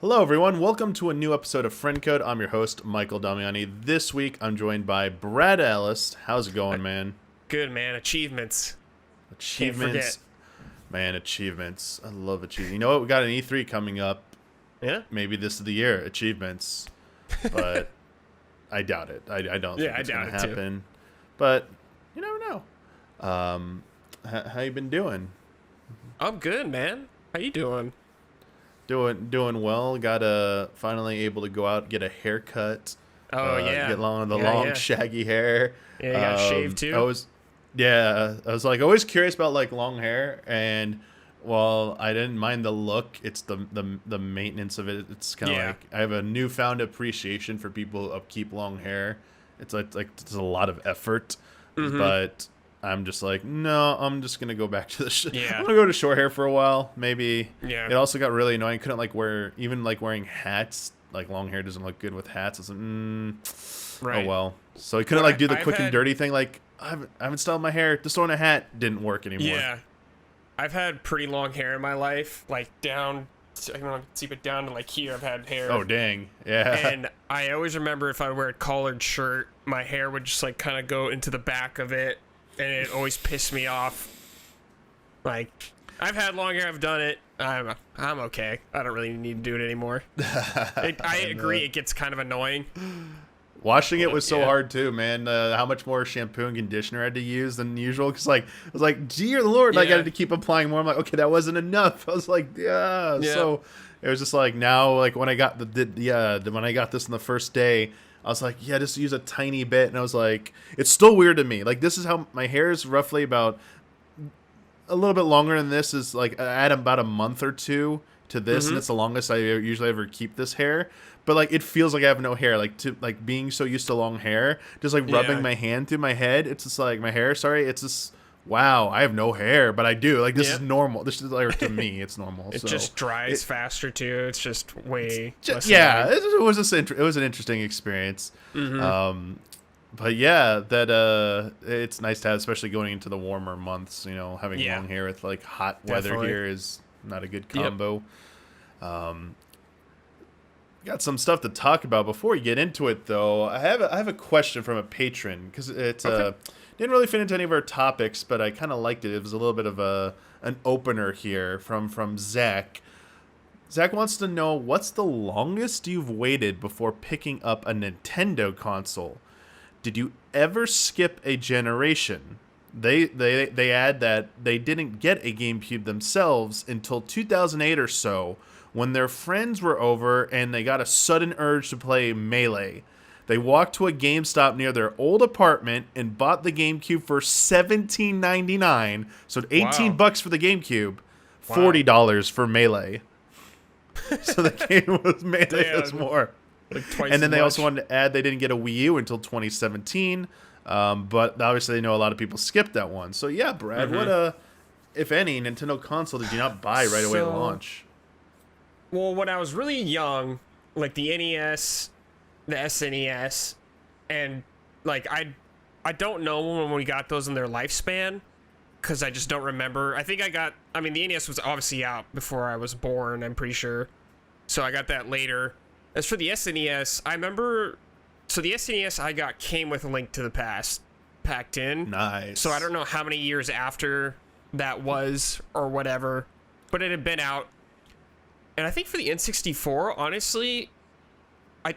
Hello, everyone. Welcome to a new episode of Friend Code. I'm your host, Michael Damiani. This week, I'm joined by Brad Ellis. How's it going, man? Good, man. Achievements. Achievements. Man, achievements. I love achievements. You know what? We got an E3 coming up. Yeah? Maybe this is the year. Achievements. But I doubt it. I don't think it's going to happen. Too. But you never know. How you been doing? I'm good, man. How you doing? Doing well. Got finally able to go out and get a haircut. Oh yeah. Get long shaggy hair. Yeah, you got shaved too. I was like always curious about like long hair, and while I didn't mind the look, it's the maintenance of it. It's kind of like I have a newfound appreciation for people who upkeep long hair. It's like it's a lot of effort, but I'm just like, no, I'm just gonna go back to I'm gonna go to short hair for a while, maybe. Yeah. It also got really annoying. Couldn't like wearing hats. Like long hair doesn't look good with hats. I was like, right. Oh well. So I couldn't do the quick and dirty thing. Like I haven't styled my hair. Just throwing a hat didn't work anymore. Yeah. I've had pretty long hair in my life, like down. I don't know if you can see, but down to like here, I've had hair. Oh dang. Yeah. And I always remember if I wear a collared shirt, my hair would just like kind of go into the back of it. And it always pissed me off. Like, I've had long hair, I've done it. I'm okay. I don't really need to do it anymore. I agree, it gets kind of annoying. Washing it was so hard too, man. How much more shampoo and conditioner I had to use than usual? Because I was like, dear Lord, I got to keep applying more. I'm like, okay, that wasn't enough. I was like, yeah. So it was just like now, like when I got when I got this on the first day, I was like, yeah, just use a tiny bit. And I was like, it's still weird to me. Like, this is how my hair is roughly about a little bit longer than this. Is like, I add about a month or two to this. And it's the longest I usually ever keep this hair. But like, it feels like I have no hair. Like being so used to long hair, just like rubbing my hand through my head. It's just like my hair. Sorry. It's just, wow, I have no hair, but I do. Like, this is normal. This is like, to me, it's normal. It just dries faster too. It's just way less. Yeah, it was an interesting experience. But yeah, it's nice to have, especially going into the warmer months. You know, having long hair with like hot weather here is not a good combo. Got some stuff to talk about before we get into it, though. I have a question from a patron because it didn't really fit into any of our topics, but I kind of liked it. It was a little bit of an opener here from Zach. Zach wants to know, what's the longest you've waited before picking up a Nintendo console? Did you ever skip a generation? They add that they didn't get a GameCube themselves until 2008 or so, when their friends were over and they got a sudden urge to play Melee. They walked to a GameStop near their old apartment and bought the GameCube for $17.99. So $18 for the GameCube, $40 for Melee. So the game was Melee was more. Like twice and then they much. also wanted to add they didn't get a Wii U until 2017. But obviously they know a lot of people skipped that one. So yeah, Brad, what if any, Nintendo console did you not buy right away at launch? Well, when I was really young, like the NES, the SNES, and like I don't know when we got those in their lifespan, because I just don't remember. I think the NES was obviously out before I was born, I'm pretty sure. So I got that later. As for the SNES, I remember, so the SNES came with a Link to the Past packed in. Nice. So I don't know how many years after that was or whatever, but it had been out. And I think for the N64, honestly,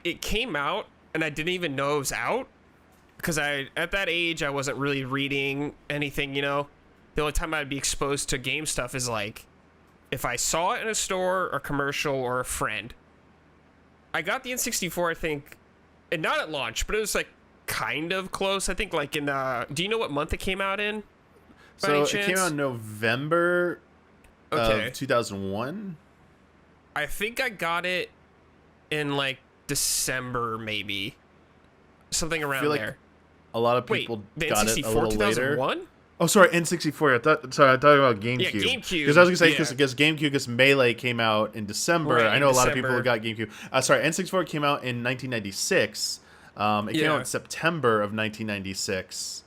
it came out and I didn't even know it was out, because at that age I wasn't really reading anything, you know. The only time I'd be exposed to game stuff is like if I saw it in a store, a commercial, or a friend. I got the N64, I think, and not at launch, but it was like kind of close. I think like in do you know what month it came out in? So it came out in November of 2001. I think I got it in like December, maybe. Something around like there. A lot of people got it a little 2001? later. Oh, sorry, N64. I thought about GameCube. Yeah, GameCube. Because I was going to say, because GameCube, because Melee came out in December. Right, I know a lot of people who got GameCube. Sorry, N64 came out in 1996. It came out in September of 1996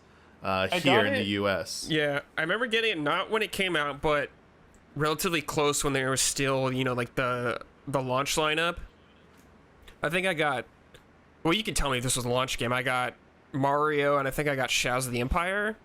here in the U.S. Yeah, I remember getting it not when it came out, but relatively close when there was still, you know, like the the launch lineup, I think I got. Well, you can tell me if this was a launch game. I got Mario, and I think I got Shadows of the Empire.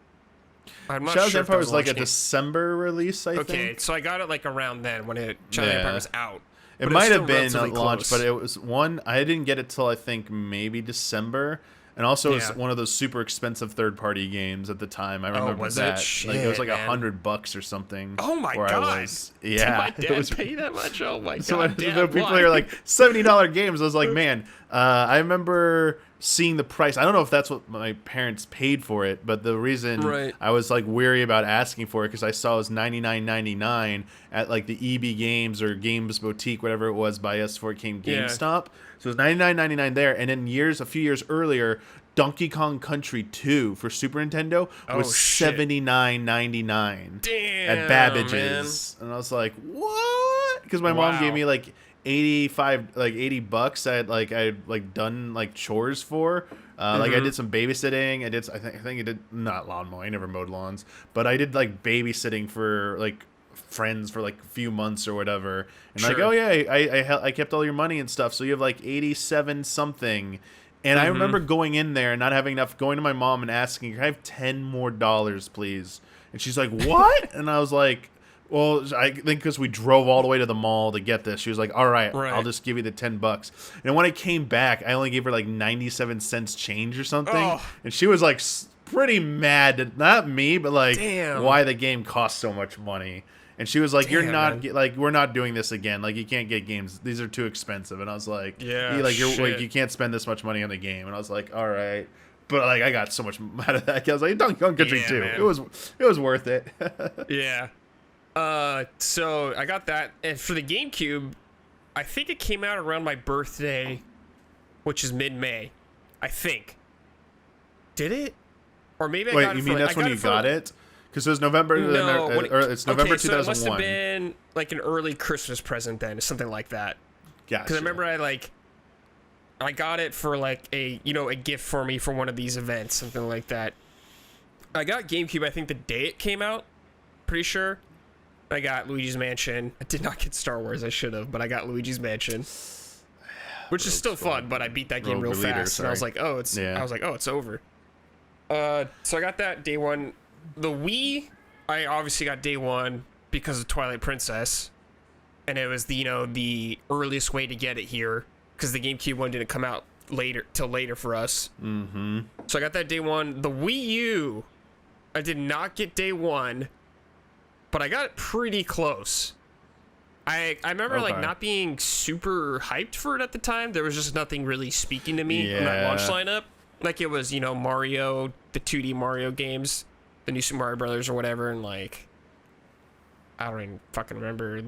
I'm not Shadows sure of if the that Empire was like a game. December release, I Okay, think. so I got it like around then when Shadows of the Empire was out. It But might still have been a relatively launch, close. but it was one. I didn't get it till I think maybe December, and also it was Yeah. one of those super expensive third-party games at the time. I remember was it? that. Like it was Shit, like man. $100 or something. Oh my where I god! was- Did yeah, my it dad was- pay that much? Oh my So god! when Dad, the people why? are like $70 games, I was like, man, I remember seeing the price. I don't know if that's what my parents paid for it, but the reason Right. I was like weary about asking for it because I saw it was $99.99 at like the EB Games or Games Boutique, whatever it was, by us before it came Yeah. GameStop. So it was $99.99 there, and then a few years earlier, Donkey Kong Country 2 for Super Nintendo was Oh, shit. $79.99 Damn, at Babbage's, and I was like, "What?" Because my mom Wow. gave me like $80 I'd done like chores for. Like I did some babysitting. I think I did not lawn mowing. I never mowed lawns, but I did like babysitting for like friends for like a few months or whatever. And like, Sure. oh yeah, I kept all your money and stuff. So you have like 87 something. And I remember going in there and not having enough, going to my mom and asking, "Can I have $10 more, please?" And she's like, "What?" And I was like, well, I think because we drove all the way to the mall to get this. She was like, all right, Right. I'll just give you the $10. And when I came back, I only gave her like 97 cents change or something. Oh. And she was like pretty mad, not me, but like Damn. why the game cost so much money. And she was like, "You're Damn, not man. like we're not doing this again. Like you can't get games. These are too expensive." And I was like, Yeah, like shit. you can't spend this much money on the game." And I was like, "All right." But like I got so much out of that. I was like, Donkey Kong Country Yeah, 2. man. It was worth it. Yeah. So I got that, and for the GameCube, I think it came out around my birthday, which is mid-May. I think. Did it? Or maybe I Wait, got it you for, mean like, that's I when you got it? Because it was November. No, It's November okay, so it must 2001. have been like an early Christmas present then, something like that. Gotcha. Because I remember I got it for like a gift for me for one of these events, something like that. I got GameCube, I think the day it came out, pretty sure. I got Luigi's Mansion. I did not get Star Wars, I should have, but I got Luigi's Mansion, which is still fun. But I beat that game real Rogue Leader, fast, and I was sorry. like, oh, it's Yeah. it's over. So I got that day one. The Wii, I obviously got day one because of Twilight Princess, and it was the earliest way to get it here because the GameCube one didn't come out till later for us. Mm-hmm. So I got that day one. The Wii U, I did not get day one, but I got it pretty close. I remember like Okay. not being super hyped for it at the time. There was just nothing really speaking to me on that launch Yeah. lineup. Like it was, Mario, the 2D Mario games, the new Super Mario Brothers or whatever, and like I don't even fucking remember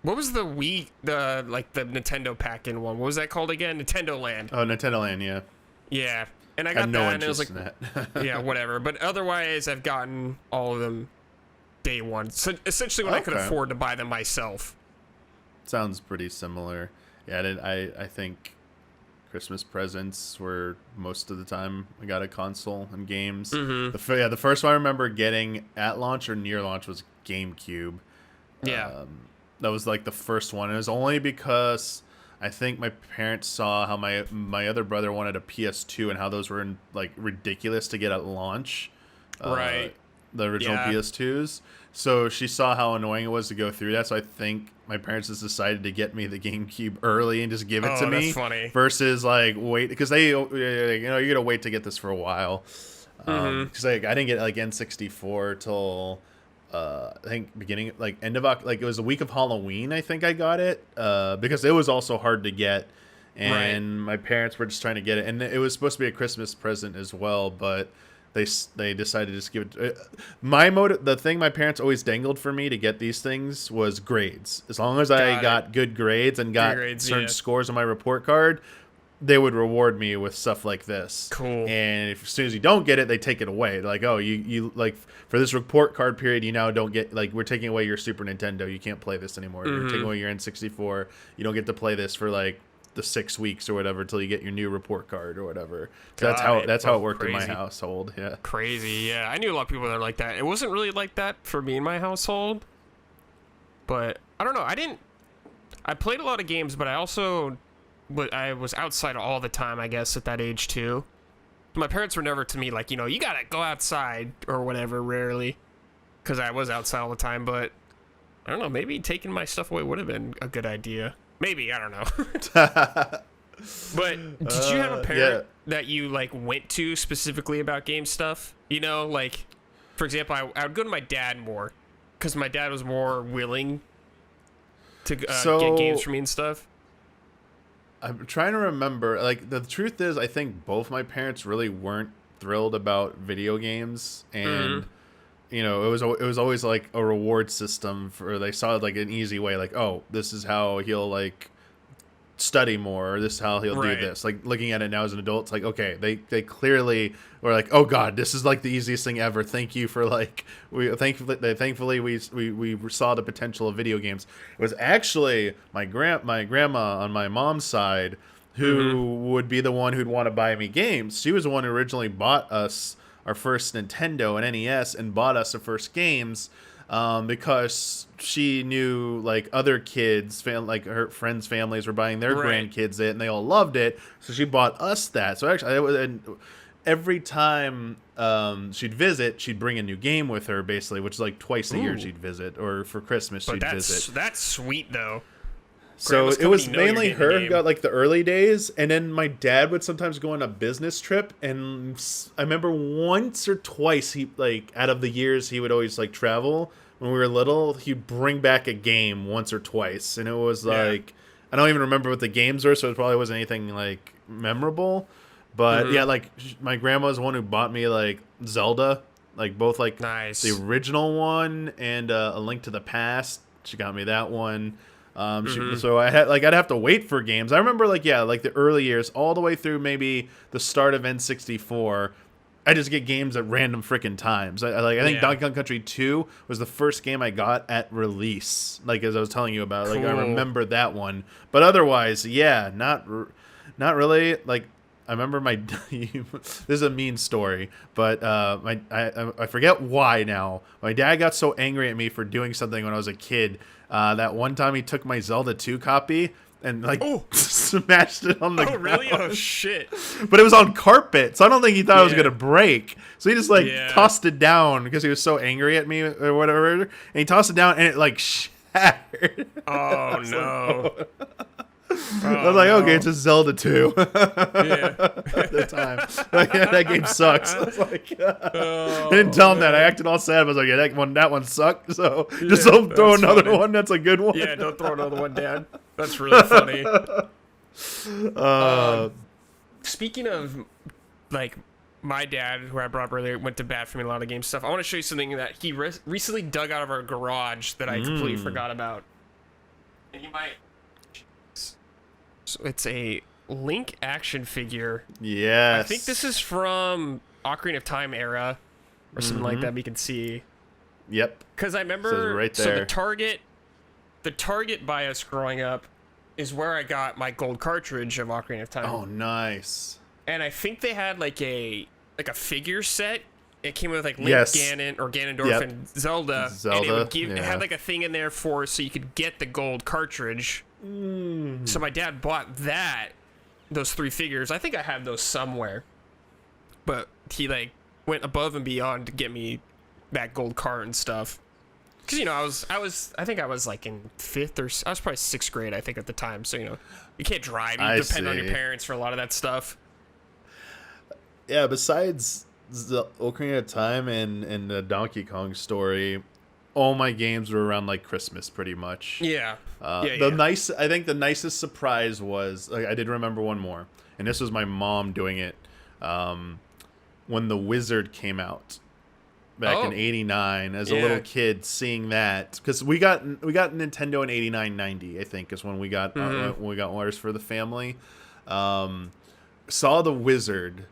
what was the Wii, the Nintendo pack-in one? What was that called again? Nintendo Land. Oh, Nintendo Land, yeah. Yeah. And I I got had no that, and it was interest like, in that. yeah, whatever. But otherwise, I've gotten all of them day one. So essentially, when I could Okay. afford to buy them myself. Sounds pretty similar. Yeah, I think Christmas presents were most of the time I got a console and games. Mhm. The first one I remember getting at launch or near launch was GameCube. Yeah. That was like the first one. It was only because I think my parents saw how my other brother wanted a PS2 and how those were like ridiculous to get at launch. Right. The original Yeah. PS2s. So she saw how annoying it was to go through that. So I think my parents just decided to get me the GameCube early and just give it Oh, to me. that's funny. Versus like wait, because you're gonna wait to get this for a while. Because I didn't get like N64 till I think beginning end of like it was the week of Halloween. I think I got it because it was also hard to get, and my parents were just trying to get it, and it was supposed to be a Christmas present as well, but they decided to just give it. The thing my parents always dangled for me to get these things was grades. As long as I got good grades and got certain scores on my report card, they would reward me with stuff like this. Cool. And as soon as you don't get it, they take it away. They're like, oh, you like for this report card period, you now don't get we're taking away your Super Nintendo. You can't play this anymore. You're taking away your N64. You don't get to play this for like the 6 weeks or whatever until you get your new report card or whatever. So that's how it worked in my household. Yeah. Crazy. Yeah. I knew a lot of people that are like that. It wasn't really like that for me in my household. But I don't know. I played a lot of games, but I also I was outside all the time, I guess, at that age too. My parents were never to me like, you know, you gotta go outside or whatever, rarely, because I was outside all the time. But I don't know, maybe taking my stuff away would have been a good idea. Maybe, I don't know. But did you have a parent that you like went to specifically about game stuff? You know, like, for example, I would go to my dad more because my dad was more willing to get games for me and stuff. I'm trying to remember. Like, the truth is, I think both my parents really weren't thrilled about video games, and you know, it was always like a reward system for, they saw it like an easy way, like, oh, this is how he'll like study more, or this is how he'll do this. Like, looking at it now as an adult, it's like, okay, they clearly were like, oh god, this is like the easiest thing ever, thank you for like, thankfully we saw the potential of video games. It was actually my grandma on my mom's side who would be the one who'd want to buy me games. She was the one who originally bought us our first Nintendo and NES and bought us the first games, because she knew like other kids, like her friends' families were buying their grandkids it, and they all loved it. So she bought us that. So actually, every time she'd visit, she'd bring a new game with her, basically, which is like twice a year she'd visit, or for Christmas she'd visit. That's sweet though. So it was mainly her who got like the early days, and then my dad would sometimes go on a business trip, and I remember once or twice he, like, out of the years he would always like travel when we were little, he'd bring back a game once or twice, and it was like, I don't even remember what the games were, so it probably wasn't anything like memorable, but yeah, like my grandma was the one who bought me like Zelda, like both like the original one and A Link to the Past. She got me that one. So I'd have to wait for games. I remember like the early years all the way through maybe the start of N64. I just get games at random freaking times. I think Donkey Kong Country 2 was the first game I got at release. Like, as I was telling you about, like, I remember that one. But otherwise, not really. Like, I remember this is a mean story, but I forget why now. My dad got so angry at me for doing something when I was a kid. That one time he took my Zelda 2 copy and like smashed it on the ground. Really? Oh shit. But it was on carpet, so I don't think he thought it was gonna break. So he just like tossed it down because he was so angry at me or whatever. And he tossed it down and it like shattered. Oh no. I was like, okay, it's a Zelda 2. At the time. Like, that game sucks. I was like, I didn't tell him that. I acted all sad. I was like, that one sucked. So just don't throw another one. That's a good one. Yeah, don't throw another one, Dad. That's really funny. Speaking of, like, my dad, who I brought up earlier, went to bat for me a lot of game stuff. I want to show you something that he recently dug out of our garage that I completely forgot about. And you might... So it's a Link action figure. Yes. I think this is from Ocarina of Time era or something like that. We can see. Yep. Because I remember, right there. So the Target by us growing up is where I got my gold cartridge of Ocarina of Time. Oh, nice. And I think they had like a figure set. It came with like Link, Ganon, or Ganondorf, and Zelda, and it would it had like a thing in there so you could get the gold cartridge. So my dad bought those 3 figures. I think I have those somewhere, but he like went above and beyond to get me that gold cart and stuff. Because, you know, I think I was like in 5th or I was probably 6th grade, I think, at the time. So, you know, you can't drive. You depend on your parents for a lot of that stuff. Yeah, besides the Ocarina of Time and the Donkey Kong story, all my games were around like Christmas, pretty much. I think the nicest surprise was, like, I did remember one more, and this was my mom doing it when The Wizard came out back in '89 as a little kid, seeing that, because we got Nintendo in '89-90, I think, is when we got ours for the family. Saw The Wizard.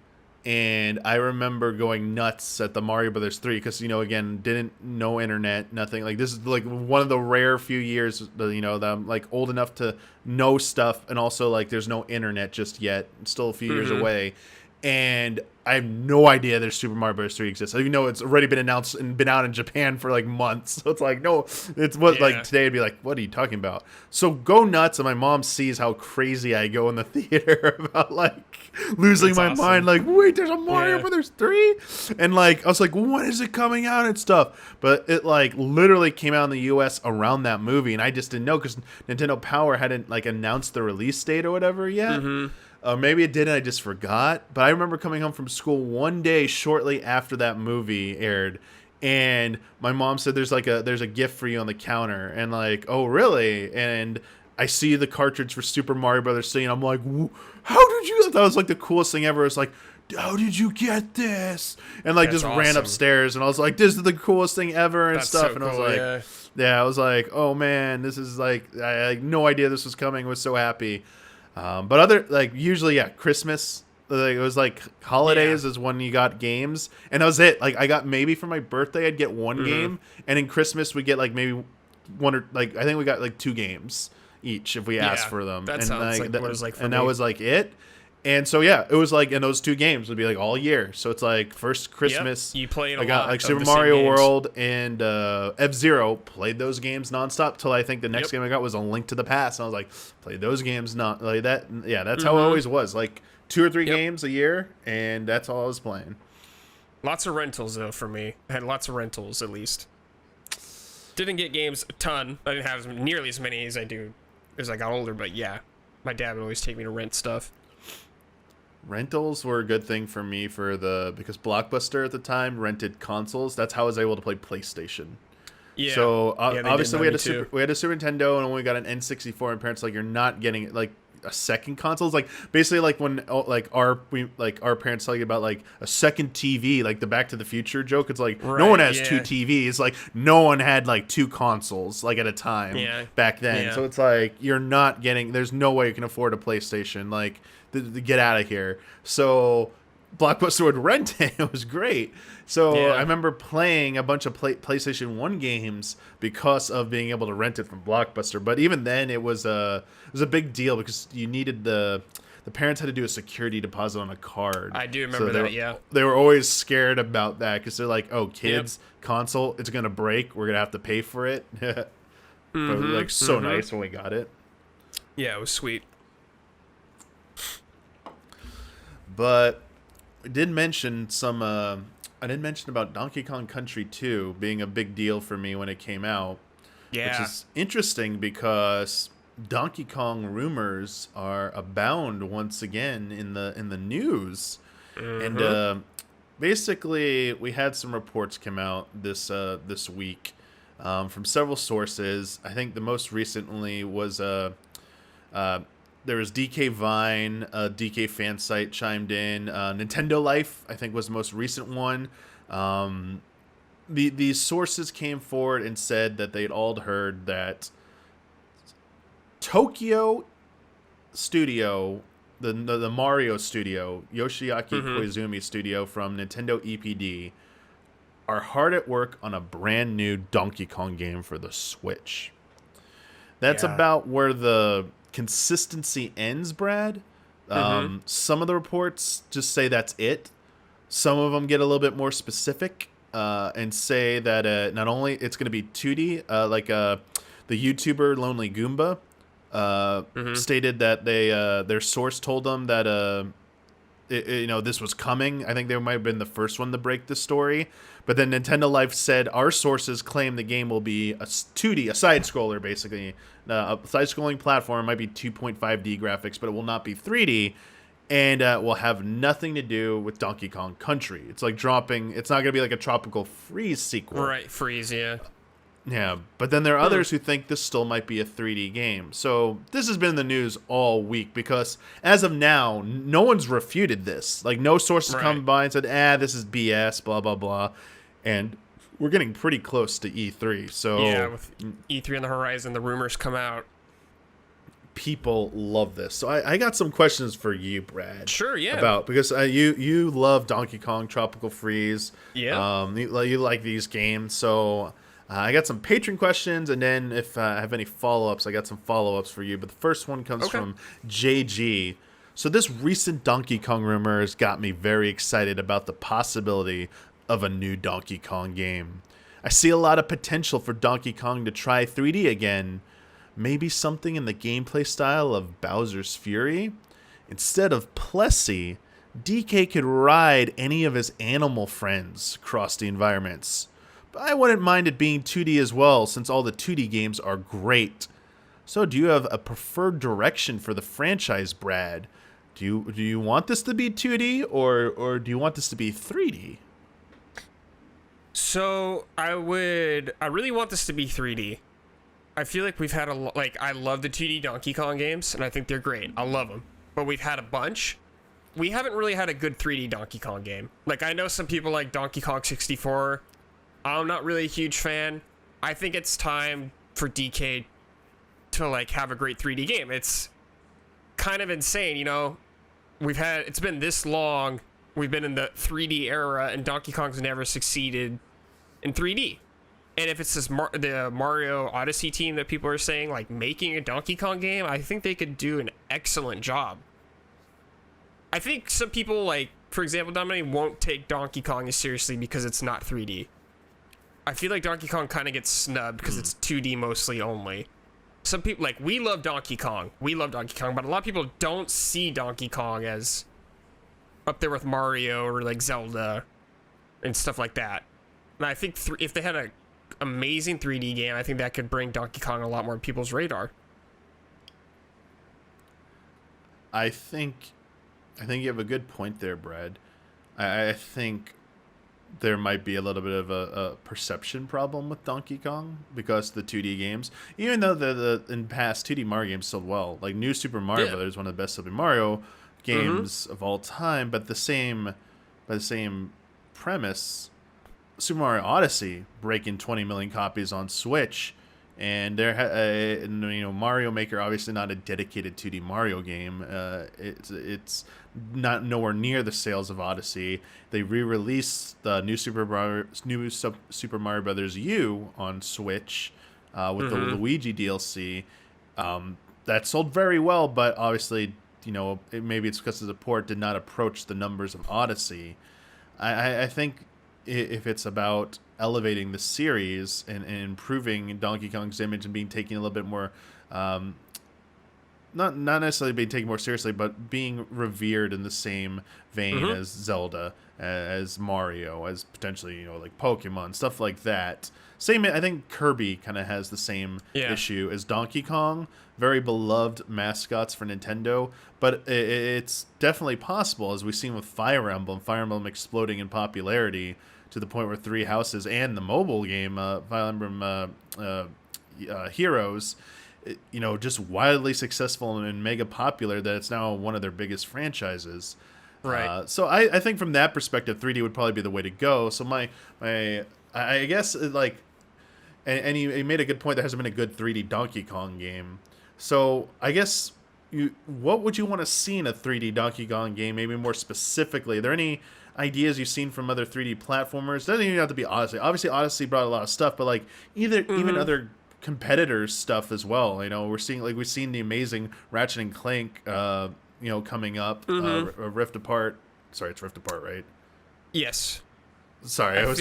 And I remember going nuts at the Mario Brothers 3 because, you know, again, no internet, nothing. Like, this is like one of the rare few years, you know, that I'm like old enough to know stuff, and also like there's no internet just yet. It's still a few years away. And I have no idea there's Super Mario Bros. 3 exists. I even know it's already been announced and been out in Japan for like months. So it's like, no, it's what like today it'd be like, what are you talking about? So go nuts, and my mom sees how crazy I go in the theater about like losing my mind. Like, wait, there's a Mario Brothers 3, and like I was like, when is it coming out and stuff? But it like literally came out in the U.S. around that movie, and I just didn't know because Nintendo Power hadn't like announced the release date or whatever yet. Maybe it did and I just forgot. But I remember coming home from school one day shortly after that movie aired, and my mom said there's a gift for you on the counter, and like, oh really? And I see the cartridge for Super Mario Brothers 3, and I'm like, how did you? That was like the coolest thing ever. It's like, how did you get this? And like That's just awesome. ran upstairs, and I was like, this is the coolest thing ever and That's stuff. so And I was cool, like, yeah, I was like, oh man, this is like, I had no idea this was coming. I was so happy. But other like usually Christmas, like, it was like holidays is when you got games, and that was it. Like I got maybe for my birthday I'd get one game, and in Christmas we get like maybe one or like I think we got like 2 games each if we asked for them. That and sounds like what it was like for me. that was like it. And so it was like in those 2 games would be like all year. So it's like first Christmas, you played. I got like Super Mario World and F-Zero. Played those games nonstop till I think the next game I got was A Link to the Past. And I was like, played those games not like that. Yeah, that's how it always was. Like 2 or 3 games a year, and that's all I was playing. Lots of rentals though for me. I had lots of rentals at least. Didn't get games a ton. I didn't have nearly as many as I do as I got older. But yeah, my dad would always take me to rent stuff. Rentals were a good thing for me because Blockbuster at the time rented consoles. That's how I was able to play PlayStation. Yeah. So obviously we had a Super Nintendo, and when we got an N64, and parents like, you're not getting like a second console. It's like basically like when like our parents tell you about like a second TV, like the Back to the Future joke. It's like no one has 2 TVs. Like no one had like 2 consoles like at a time back then. Yeah. So it's like you're not getting. There's no way you can afford a PlayStation. Like get out of here. So Blockbuster would rent it. It was great. So I remember playing a bunch of PlayStation 1 games because of being able to rent it from Blockbuster. But even then, it was a big deal because you needed the parents had to do a security deposit on a card. I do remember that. They were always scared about that because they're like, oh, kids console, it's gonna break. We're gonna have to pay for it. But it was like so nice when we got it. Yeah, it was sweet. But I did mention I did mention about Donkey Kong Country 2 being a big deal for me when it came out. Yeah. Which is interesting because Donkey Kong rumors are abound once again in the news. And basically we had some reports come out this week from several sources. I think the most recently was there was DK Vine, DK fan site chimed in. Nintendo Life, I think, was the most recent one. These sources came forward and said that they'd all heard that Tokyo Studio, the Mario studio, Yoshiaki Koizumi studio from Nintendo EPD, are hard at work on a brand new Donkey Kong game for the Switch. That's about where the consistency ends, Brad. Some of the reports just say that's it. Some of them get a little bit more specific and say that not only it's going to be 2D, like the YouTuber Lonely Goomba stated that their source told them that this was coming. I think they might have been the first one to break the story. But then Nintendo Life said, our sources claim the game will be a 2D, a side-scroller, basically. A side-scrolling platform. It might be 2.5D graphics, but it will not be 3D. And will have nothing to do with Donkey Kong Country. It's like dropping... It's not going to be like a Tropical Freeze sequel. Right, Freeze, yeah. Yeah, but then there are others who think this still might be a 3D game. So this has been in the news all week because as of now, no one's refuted this. Like no sources come by and said, this is BS, blah, blah, blah. And we're getting pretty close to E3. So yeah, with E3 on the horizon, the rumors come out. People love this. So I got some questions for you, Brad. Sure, yeah. Because you love Donkey Kong Tropical Freeze. Yeah. You like these games. So... I got some Patron questions, and then if I have any follow-ups, I got some follow-ups for you. But the first one comes from JG. So this recent Donkey Kong rumor has got me very excited about the possibility of a new Donkey Kong game. I see a lot of potential for Donkey Kong to try 3D again. Maybe something in the gameplay style of Bowser's Fury? Instead of Plessy, DK could ride any of his animal friends across the environments. But I wouldn't mind it being 2D as well, since all the 2D games are great. So do you have a preferred direction for the franchise, Brad? Do you want this to be 2D or do you want this to be 3D? So I really want this to be 3D. I feel like we've had I love the 2D Donkey Kong games, and I think they're great. I love them. But we've had a bunch. We haven't really had a good 3D Donkey Kong game. Like, I know some people like Donkey Kong 64. I'm not really a huge fan. I think it's time for DK to, like, have a great 3D game. It's kind of insane, you know? It's been this long. We've been in the 3D era, and Donkey Kong's never succeeded in 3D. And if it's the Mario Odyssey team that people are saying, like, making a Donkey Kong game, I think they could do an excellent job. I think some people, like, for example, Damiani, won't take Donkey Kong as seriously because it's not 3D. I feel like Donkey Kong kind of gets snubbed because it's 2D mostly only. Some people, like, we love Donkey Kong. We love Donkey Kong, but a lot of people don't see Donkey Kong as up there with Mario or, like, Zelda and stuff like that. And I think if they had an amazing 3D game, I think that could bring Donkey Kong a lot more on people's radar. I think you have a good point there, Brad. I think there might be a little bit of a perception problem with Donkey Kong because the 2D games, even though the in past 2D Mario games sold well, like New Super Mario Brothers, one of the best Super Mario games of all time, but by the same premise, Super Mario Odyssey breaking 20 million copies on Switch, and Mario Maker obviously not a dedicated 2D Mario game. It's not nowhere near the sales of Odyssey. They re-released the new Super Mario Brothers U on Switch with the Luigi DLC. That sold very well, but obviously, maybe it's because the port did not approach the numbers of Odyssey. I think if it's about elevating the series and improving Donkey Kong's image and being taken a little bit more, not necessarily being taken more seriously, but being revered in the same vein as Zelda, as Mario, as potentially, like Pokemon, stuff like that. I think Kirby kind of has the same issue as Donkey Kong. Very beloved mascots for Nintendo, but it's definitely possible, as we've seen with Fire Emblem exploding in popularity to the point where Three Houses and the mobile game, Fire Emblem Heroes, just wildly successful and mega popular that it's now one of their biggest franchises. Right. So I think from that perspective, 3D would probably be the way to go. So I guess, like, and you made a good point. There hasn't been a good 3D Donkey Kong game. So I guess what would you want to see in a 3D Donkey Kong game? Maybe more specifically, are there any ideas you've seen from other 3D platformers? Doesn't even have to be Odyssey. Obviously, Odyssey brought a lot of stuff, but like even other competitors' stuff as well. We've seen the amazing Ratchet and Clank, coming up. Rift Apart. Sorry, it's Rift Apart, right? Yes. Sorry, I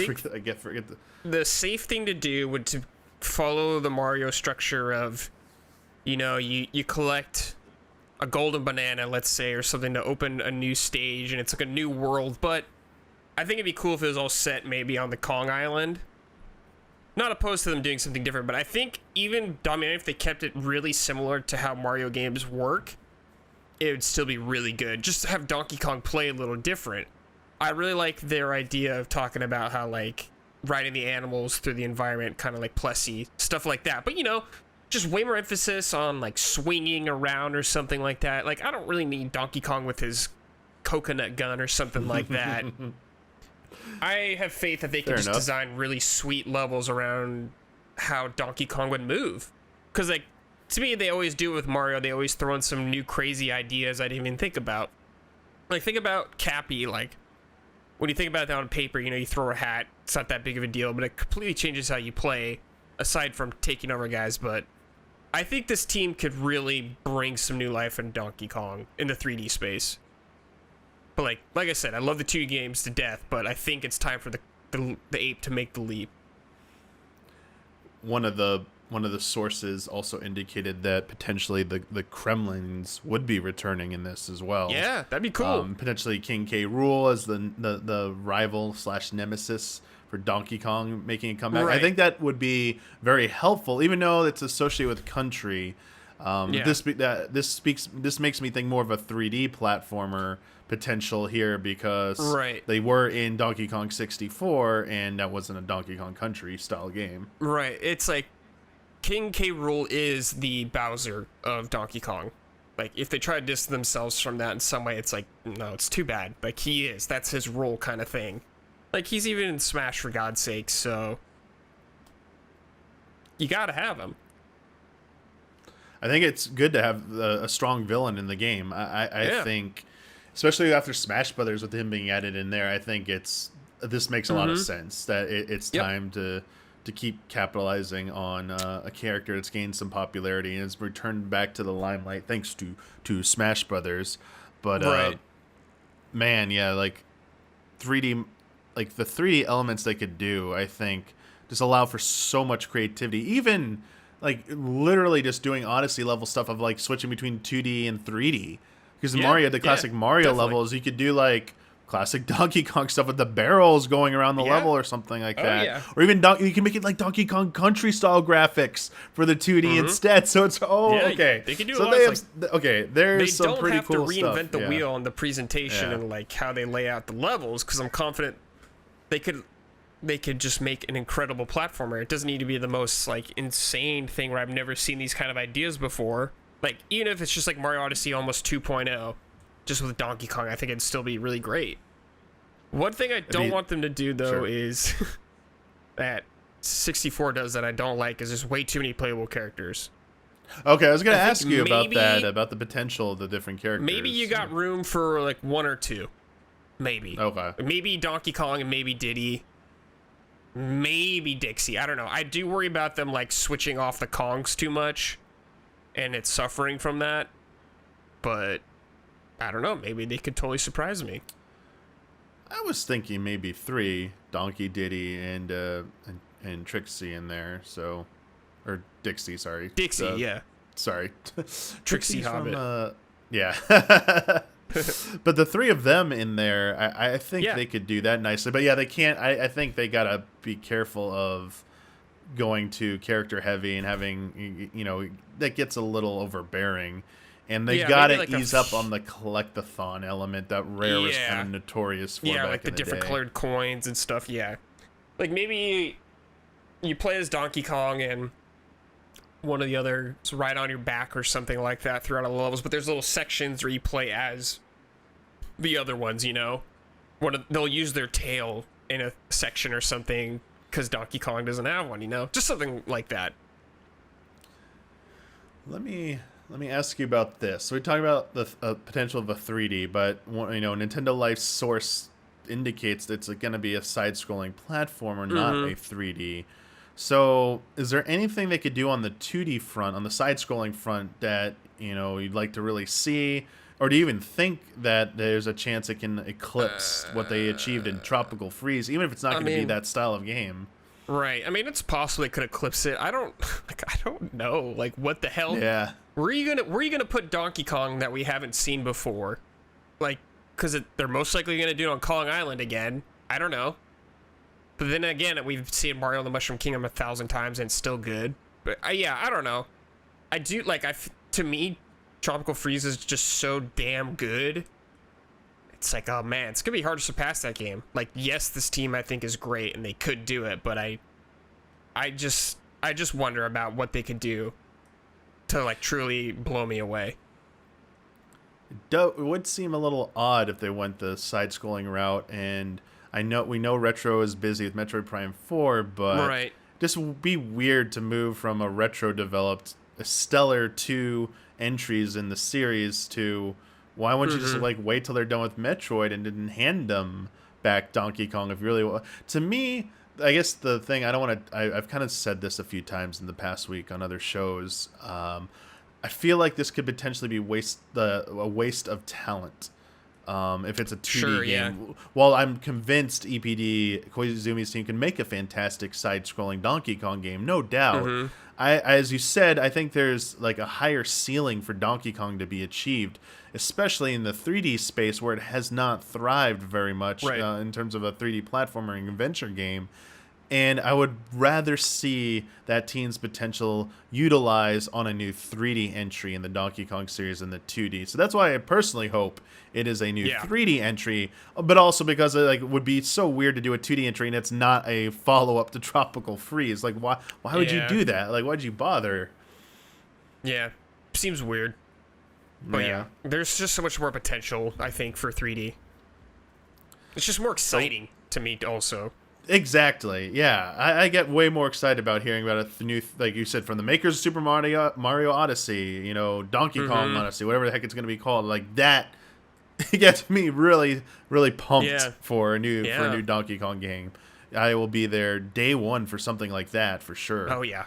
forget the safe thing to do would to follow the Mario structure of, you collect a golden banana, let's say, or something to open a new stage, and it's like a new world. But I think it'd be cool if it was all set maybe on the Kong Island. Not opposed to them doing something different, but I think even Damiani, if they kept it really similar to how Mario games work, it would still be really good. Just to have Donkey Kong play a little different. I really like their idea of talking about how, like, riding the animals through the environment, kind of like Plessy, stuff like that. But, just way more emphasis on, like, swinging around or something like that. Like, I don't really need Donkey Kong with his coconut gun or something like that. I have faith that they can design really sweet levels around how Donkey Kong would move. Because, like, to me, they always do it with Mario. They always throw in some new crazy ideas I didn't even think about. Like, think about Cappy. Like, when you think about that on paper, you throw a hat. It's not that big of a deal, but it completely changes how you play, aside from taking over guys. But I think this team could really bring some new life in Donkey Kong in the 3D space. But like I said, I love the 2D games to death, but I think it's time for the ape to make the leap. One of the sources also indicated that potentially the Kremlins would be returning in this as well. Yeah, that'd be cool. Potentially King K. Rool as the rival / nemesis for Donkey Kong making a comeback. Right. I think that would be very helpful, even though it's associated with country. This makes me think more of a 3D platformer potential here, because they were in Donkey Kong 64 and that wasn't a Donkey Kong Country style game. Right. It's like King K. Rool is the Bowser of Donkey Kong. Like, if they try to distance themselves from that in some way, it's like, no, it's too bad. Like, he is. That's his role kind of thing. Like, he's even in Smash, for God's sake, so you gotta have him. I think it's good to have a strong villain in the game. I think, especially after Smash Brothers with him being added in there, I think this makes a lot of sense that it's time to keep capitalizing on a character that's gained some popularity and has returned back to the limelight thanks to Smash Brothers. But man, yeah, like 3D, like the 3D elements they could do, I think just allow for so much creativity. Even like literally just doing Odyssey level stuff of like switching between 2D and 3D. Because the classic Mario levels, you could do like classic Donkey Kong stuff with the barrels going around the level or something like that. Yeah. Or even you can make it like Donkey Kong Country style graphics for the 2D instead. So it's okay. They can do so a lot. They have, there's some pretty cool stuff. They don't have to reinvent the wheel on the presentation and like how they lay out the levels, because I'm confident they could just make an incredible platformer. It doesn't need to be the most like insane thing where I've never seen these kind of ideas before. Like, even if it's just like Mario Odyssey almost 2.0, just with Donkey Kong, I think it'd still be really great. One thing I don't want them to do, though, is that 64 does that I don't like, is there's way too many playable characters. Okay, I was going to ask you about that, about the potential of the different characters. Maybe you got room for, like, one or two. Maybe. Okay. Maybe Donkey Kong and maybe Diddy. Maybe Dixie. I don't know. I do worry about them, like, switching off the Kongs too much, and it's suffering from that. But I don't know. Maybe they could totally surprise me. I was thinking maybe 3, Donkey, Diddy, and Trixie in there. So, or Dixie, sorry. Dixie, yeah. Sorry, Trixie Hobbit. Yeah. But the 3 of them in there, I think they could do that nicely. But yeah, they can't. I think they gotta be careful of going to character heavy and having, that gets a little overbearing. And they gotta like ease up on the collectathon element that Rare was kind of notorious for. Yeah, like the different colored coins and stuff. Yeah, like maybe you play as Donkey Kong and one of the others ride on your back or something like that throughout all the levels. But there's little sections where you play as the other ones. They'll use their tail in a section or something because Donkey Kong doesn't have one. Just something like that. Let me ask you about this. So we're talking about the potential of a 3D, but Nintendo Life's source indicates that it's going to be a side-scrolling platformer, not a 3D. So is there anything they could do on the 2D front, on the side-scrolling front, that you'd like to really see, or do you even think that there's a chance it can eclipse what they achieved in Tropical Freeze, even if it's not going to be that style of game? Right. I mean, it's possible it could eclipse it. I don't know. Like, what the hell? Yeah. Where are you gonna put Donkey Kong that we haven't seen before? Like, because they're most likely gonna do it on Kong Island again. I don't know. But then again, we've seen Mario and the Mushroom Kingdom 1,000 times and it's still good. But I don't know. I do to me, Tropical Freeze is just so damn good. It's like, oh man, it's gonna be hard to surpass that game. Like, yes, this team I think is great and they could do it, but I just wonder about what they could do to like truly blow me away. It would seem a little odd if they went the side-scrolling route, and we know Retro is busy with Metroid Prime 4, but this would be weird to move from a Retro developed stellar 2 entries in the series to, why wouldn't you just wait till they're done with Metroid and then hand them back Donkey Kong if you really want? To me, I guess the thing I don't want to. I've kind of said this a few times in the past week on other shows. I feel like this could potentially be a waste of talent. If it's a 2D game. Yeah. While I'm convinced EPD, Koizumi's team, can make a fantastic side-scrolling Donkey Kong game, no doubt. As you said, I think there's like a higher ceiling for Donkey Kong to be achieved, especially in the 3D space where it has not thrived very much in terms of a 3D platformer and adventure game. And I would rather see that team's potential utilized on a new 3D entry in the Donkey Kong series than the 2D. So that's why I personally hope it is a new 3D entry, but also because it would be so weird to do a 2D entry and it's not a follow-up to Tropical Freeze. Like, why would you do that? Like, why'd you bother? Yeah, seems weird. But yeah, there's just so much more potential, I think, for 3D. It's just more exciting to me also. Exactly. Yeah, I get way more excited about hearing about a new, like you said, from the makers of Super Mario Odyssey, Donkey Kong Odyssey, whatever the heck it's going to be called. Like that, it gets me really, really pumped for a new Donkey Kong game. I will be there day one for something like that for sure. Oh yeah.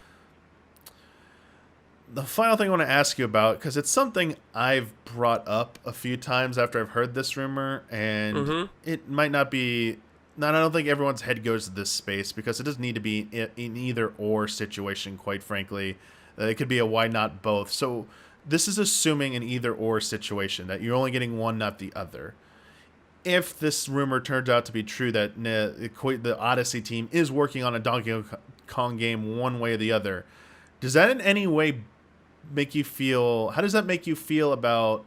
The final thing I want to ask you about, because it's something I've brought up a few times after I've heard this rumor, and it might not be. I don't think everyone's head goes to this space because it doesn't need to be an either or situation, quite frankly. It could be a why not both. So this is assuming an either or situation, that you're only getting one, not the other. If this rumor turns out to be true, that the Odyssey team is working on a Donkey Kong game one way or the other, does that in any way make you feel... How does that make you feel about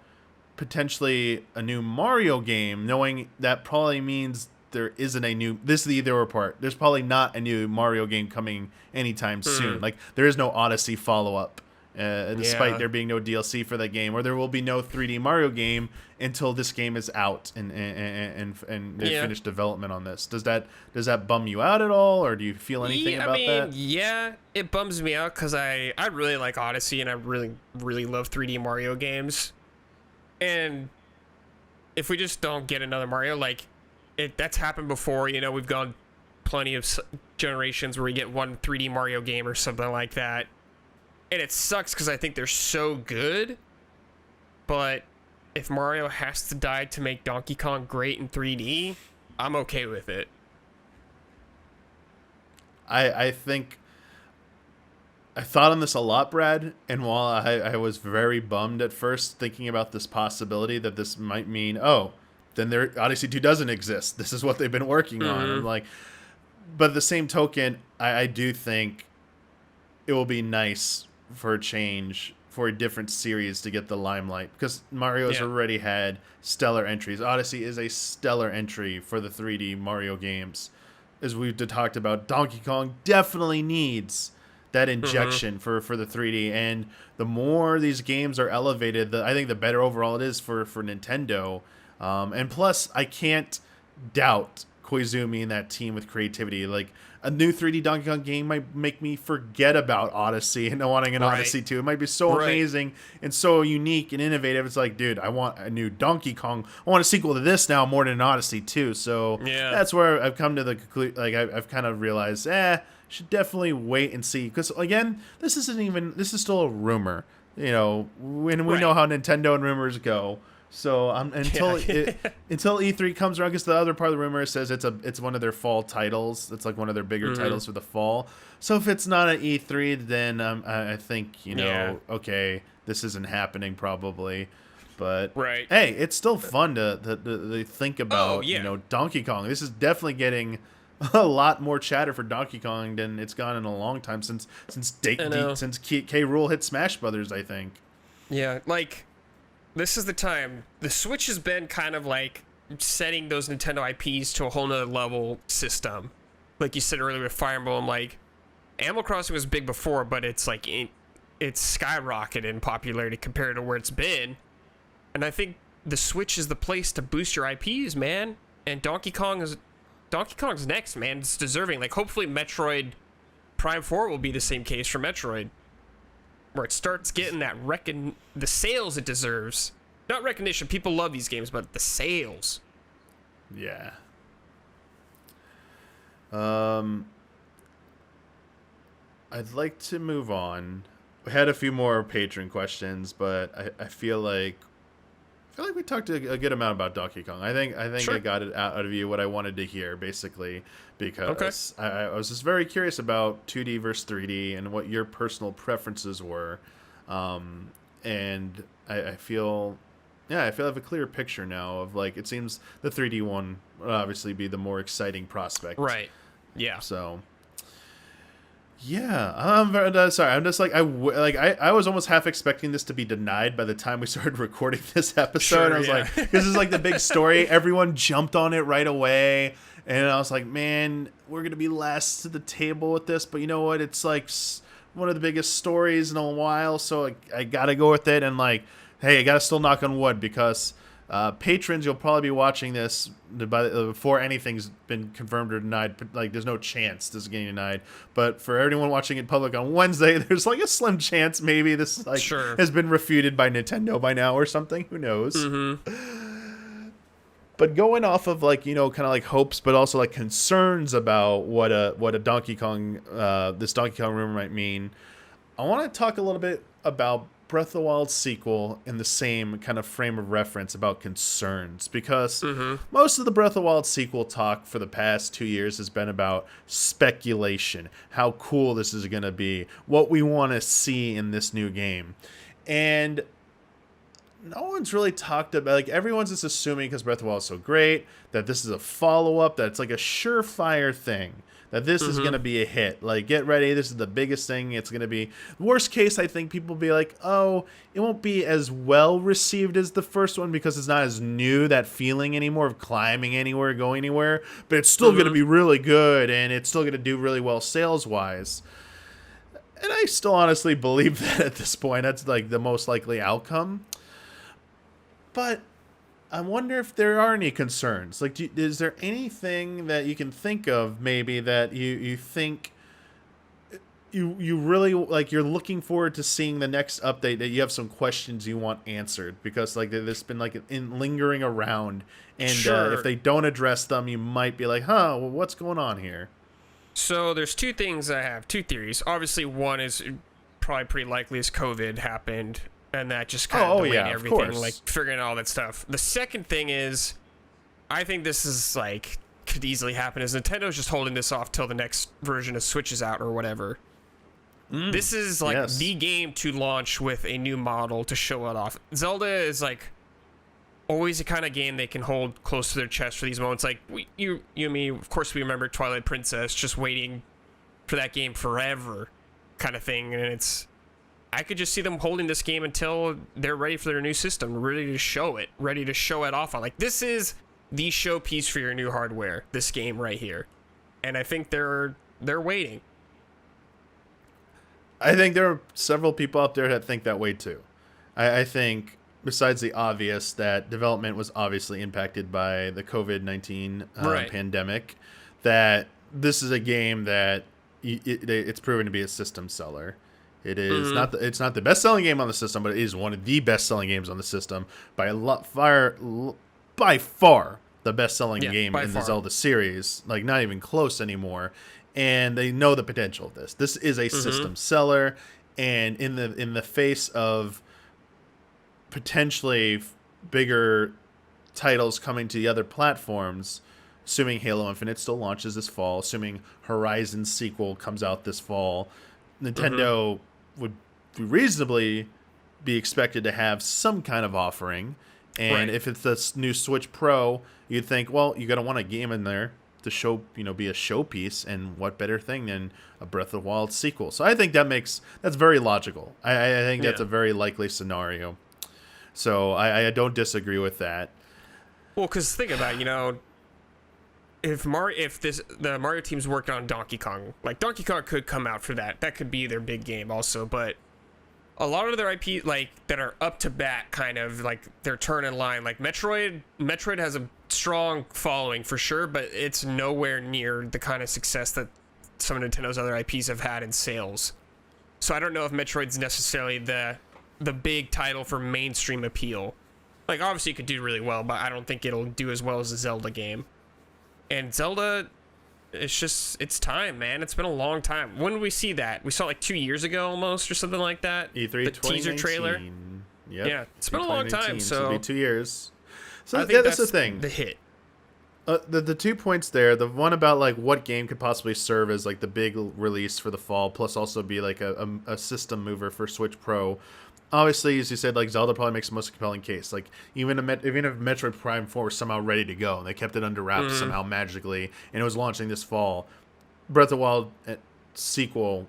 potentially a new Mario game, knowing that probably means... there isn't a new... This is the either or part. There's probably not a new Mario game coming anytime soon. Like, there is no Odyssey follow-up, despite there being no DLC for that game, or there will be no 3D Mario game until this game is out and they finish development on this. Does that bum you out at all, or do you feel anything about that? Yeah, it bums me out because I really like Odyssey and I really, really love 3D Mario games. And if we just don't get another Mario, like... that's happened before, we've gone plenty of generations where we get one 3D Mario game or something like that. And it sucks because I think they're so good. But if Mario has to die to make Donkey Kong great in 3D, I'm okay with it. I think... I thought on this a lot, Brad, and while I was very bummed at first thinking about this possibility that this might mean, then their Odyssey 2 doesn't exist. This is what they've been working on. I'm like, but at the same token, I do think it will be nice for a change, for a different series to get the limelight, because Mario's already had stellar entries. Odyssey is a stellar entry for the 3D Mario games. As we've talked about, Donkey Kong definitely needs that injection for the 3D, and the more these games are elevated, I think the better overall it is for Nintendo. And plus, I can't doubt Koizumi and that team with creativity. Like, a new 3D Donkey Kong game might make me forget about Odyssey and wanting an Odyssey 2. It might be so amazing and so unique and innovative. It's like, dude, I want a new Donkey Kong. I want a sequel to this now more than an Odyssey 2. So that's where I've come to the conclusion. Like, I've kind of realized, should definitely wait and see. Because, again, this is still a rumor. When we know how Nintendo and rumors go. So until E3 comes around, because the other part of the rumor says it's one of their fall titles. It's like one of their bigger titles for the fall. So if it's not an E3, then I think okay, this isn't happening probably. But hey, it's still fun to think about. Donkey Kong. This is definitely getting a lot more chatter for Donkey Kong than it's gone in a long time since K. Rool hit Smash Brothers, I think. Yeah, like. This is the time. The Switch has been kind of like setting those Nintendo IPs to a whole nother level system. Like you said earlier with Fire Emblem, like Animal Crossing was big before, but it's like it's skyrocketed in popularity compared to where it's been. And I think the Switch is the place to boost your IPs, man. And Donkey Kong's next, man. It's deserving. Like hopefully Metroid Prime 4 will be the same case for Metroid, where it starts getting the sales it deserves. Not recognition. People love these games, but the sales. Yeah. Um, I'd like to move on. We had a few more patron questions, but I feel like we talked a good amount about Donkey Kong. I think Sure. I got it out of you what I wanted to hear, basically, Okay. because I was just very curious about 2D versus 3D and what your personal preferences were. And I feel, yeah, I feel I have a clear picture now of like it seems the 3D one would obviously be the more exciting prospect. Right. Yeah. So. Yeah, sorry. I'm just like I was almost half expecting this to be denied by the time we started recording this episode. Sure, I was yeah. like, this is like the big story. Everyone jumped on it right away, and I was like, man, we're gonna be last to the table with this. But you know what? It's like one of the biggest stories in a while, so I gotta go with it. And like, hey, I gotta still knock on wood because. Patrons, you'll probably be watching this before anything's been confirmed or denied. Like, there's no chance this is getting denied. But for everyone watching it public on Wednesday, there's like a slim chance maybe this like Sure. has been refuted by Nintendo by now or something. Who knows? Mm-hmm. But going off of like kind of like hopes, but also like concerns about what a Donkey Kong this Donkey Kong rumor might mean. I want to talk a little bit about Breath of the Wild sequel in the same kind of frame of reference about concerns, because most of the Breath of the Wild sequel talk for the past 2 years has been about speculation, how cool this is going to be, what we want to see in this new game. And no one's really talked about, like, everyone's just assuming because Breath of the Wild is so great that this is a follow-up, that it's like a surefire thing, that this is going to be a hit. Like, get ready, this is the biggest thing. It's going to be, worst case, I think people will be like, oh, it won't be as well received as the first one because it's not as new, that feeling anymore of climbing anywhere, going anywhere, but it's still going to be really good, and it's still going to do really well sales-wise. And I still honestly believe that at this point. That's like the most likely outcome. But I wonder if there are any concerns. Like, is there anything that you can think of maybe that you think you really like, you're looking forward to seeing the next update, that you have some questions you want answered because like there's been like lingering around, and Sure. if they don't address them, you might be like, huh, well, what's going on here? So there's two things I have, two theories. Obviously, one is probably pretty likely is COVID happened, and that just kind of delayed of everything, course. like figuring out all that stuff. The second thing is, I think this is like could easily happen, is Nintendo's just holding this off till the next version of Switch is out or whatever. This is like yes. the game to launch with a new model to show it off. Zelda is like always the kind of game they can hold close to their chest for these moments. Like you and me, of course, we remember Twilight Princess, just waiting for that game forever, kind of thing. And I could just see them holding this game until they're ready for their new system, ready to show it off on. Like, this is the showpiece for your new hardware, this game right here. And I think they're waiting. I think there are several people out there that think that way too. I think, besides the obvious, that development was obviously impacted by the COVID-19 Right. pandemic, that this is a game that it's proven to be a system seller. It is it's not the best selling game on the system, but it is one of the best selling games on the system by far the best selling game by in far. the Zelda series. Like, not even close anymore. And they know the potential of this. This is a system seller, and in the face of potentially bigger titles coming to the other platforms, assuming Halo Infinite still launches this fall, assuming Horizon sequel comes out this fall, Nintendo would reasonably be expected to have some kind of offering. And Right. if it's this new Switch Pro, you'd think, well, you got to want a game in there to show, be a showpiece, and what better thing than a Breath of the Wild sequel? So I think that's very logical. I think that's Yeah. a very likely scenario. So I don't disagree with that. Well, because think about it, if the Mario team's working on Donkey Kong, like Donkey Kong could come out for that. That could be their big game also, but a lot of their IP like that are up to bat, kind of like their turn in line. Like Metroid has a strong following for sure, but it's nowhere near the kind of success that some of Nintendo's other IPs have had in sales. So I don't know if Metroid's necessarily the big title for mainstream appeal. Like, obviously it could do really well, but I don't think it'll do as well as a Zelda game. And Zelda, it's time, man. It's been a long time. When did we see that? We saw it like 2 years ago almost or something like that. E3 the teaser trailer. Yep. Yeah, it's been a long time. So it'll be 2 years. So I think that's the thing. The hit. The 2 points there. The one about like what game could possibly serve as like the big release for the fall, plus also be like a system mover for Switch Pro. Obviously, as you said, like Zelda probably makes the most compelling case. Like even if Metroid Prime 4 was somehow ready to go and they kept it under wraps somehow magically, and it was launching this fall, Breath of the Wild sequel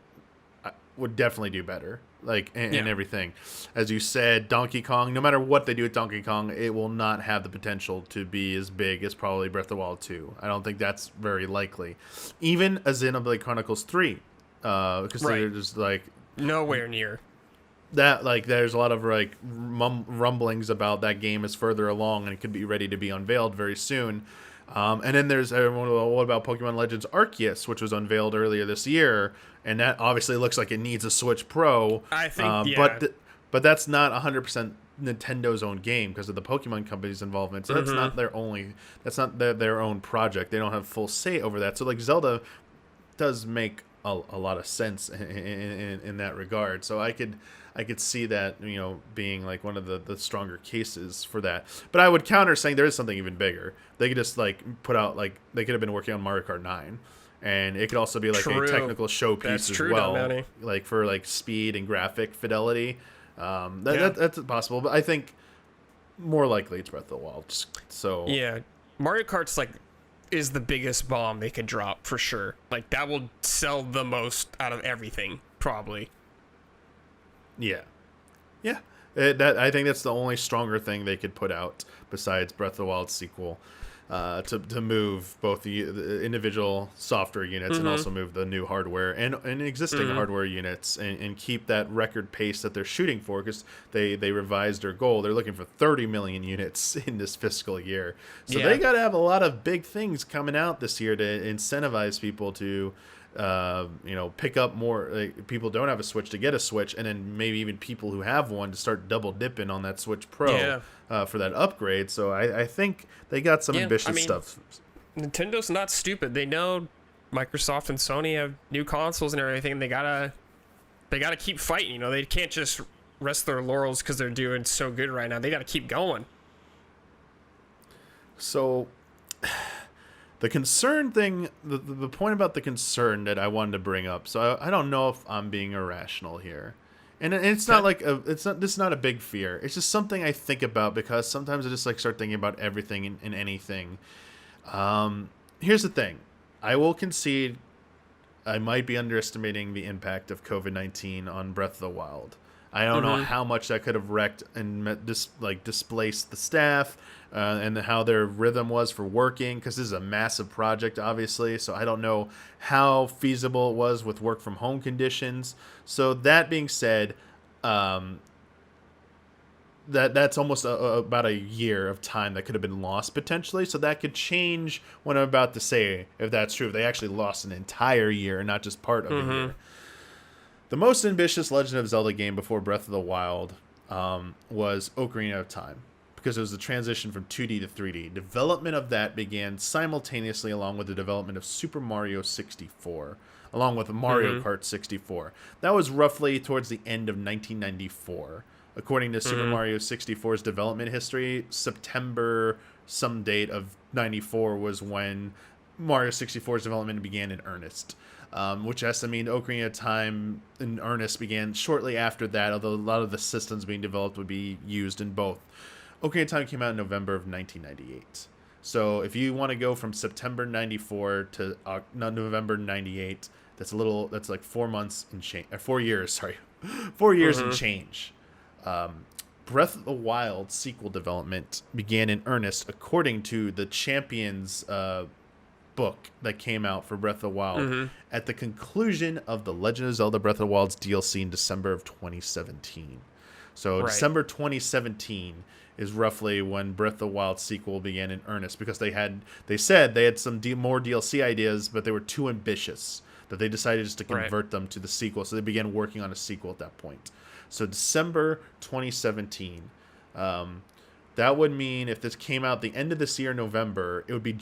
would definitely do better. Like and everything, as you said, Donkey Kong. No matter what they do with Donkey Kong, it will not have the potential to be as big as probably Breath of the Wild 2. I don't think that's very likely. Even a Xenoblade Chronicles 3, because they're just like nowhere near. That like there's a lot of like rumblings about that game is further along and it could be ready to be unveiled very soon. And then there's what about Pokemon Legends Arceus, which was unveiled earlier this year, and that obviously looks like it needs a Switch Pro. I think, but that's not 100% Nintendo's own game because of the Pokemon company's involvement. So that's not their own project. They don't have full say over that. So like Zelda does make a lot of sense in that regard. So I could see that, being like one of the stronger cases for that. But I would counter saying there is something even bigger. They could just like put out like they could have been working on Mario Kart 9, and it could also be like a technical showpiece as well, Damiani. like for like speed and graphic fidelity. That's possible, but I think more likely it's Breath of the Wild. So yeah, Mario Kart's like is the biggest bomb they could drop for sure. Like that will sell the most out of everything probably. Yeah. I think that's the only stronger thing they could put out besides Breath of the Wild sequel, to move both the individual software units and also move the new hardware and existing hardware units and keep that record pace that they're shooting for, because they revised their goal. They're looking for 30 million units in this fiscal year. So they got to have a lot of big things coming out this year to incentivize people to pick up more. Like, people don't have a Switch to get a Switch, and then maybe even people who have one to start double dipping on that Switch Pro for that upgrade. So I think they got some ambitious stuff. Nintendo's not stupid. They know Microsoft and Sony have new consoles and everything. They gotta keep fighting. They can't just rest their laurels because they're doing so good right now. They gotta keep going. So the concern thing, the point about the concern that I wanted to bring up. So I don't know if I'm being irrational here, and it's not like this is not a big fear. It's just something I think about because sometimes I just like start thinking about everything and anything. Here's the thing, I will concede I might be underestimating the impact of COVID-19 on Breath of the Wild. I don't know how much that could have wrecked and displaced the staff and how their rhythm was for working, because this is a massive project, obviously. So I don't know how feasible it was with work from home conditions. So that being said, that's almost about a year of time that could have been lost potentially. So that could change what I'm about to say, if that's true. If they actually lost an entire year and not just part of a year. The most ambitious Legend of Zelda game before Breath of the Wild was Ocarina of Time, because it was the transition from 2D to 3D. Development of that began simultaneously along with the development of Super Mario 64, along with Mario Kart 64. That was roughly towards the end of 1994. According to Super Mario 64's development history, September some date of 94 was when Mario 64's development began in earnest. Which has to mean Ocarina of Time in earnest began shortly after that, although a lot of the systems being developed would be used in both. Ocarina of Time came out in November of 1998. So if you want to go from September 94 to November 98, that's like 4 months and change, 4 years, sorry. 4 years and change. Breath of the Wild sequel development began in earnest according to the Champions book that came out for Breath of the Wild at the conclusion of the Legend of Zelda Breath of the Wild's DLC in December of 2017. So December 2017 is roughly when Breath of the Wild sequel began in earnest, because they said they had some more DLC ideas, but they were too ambitious that they decided just to convert them to the sequel. So they began working on a sequel at that point. So December 2017 That would mean if this came out the end of this year, November, it would be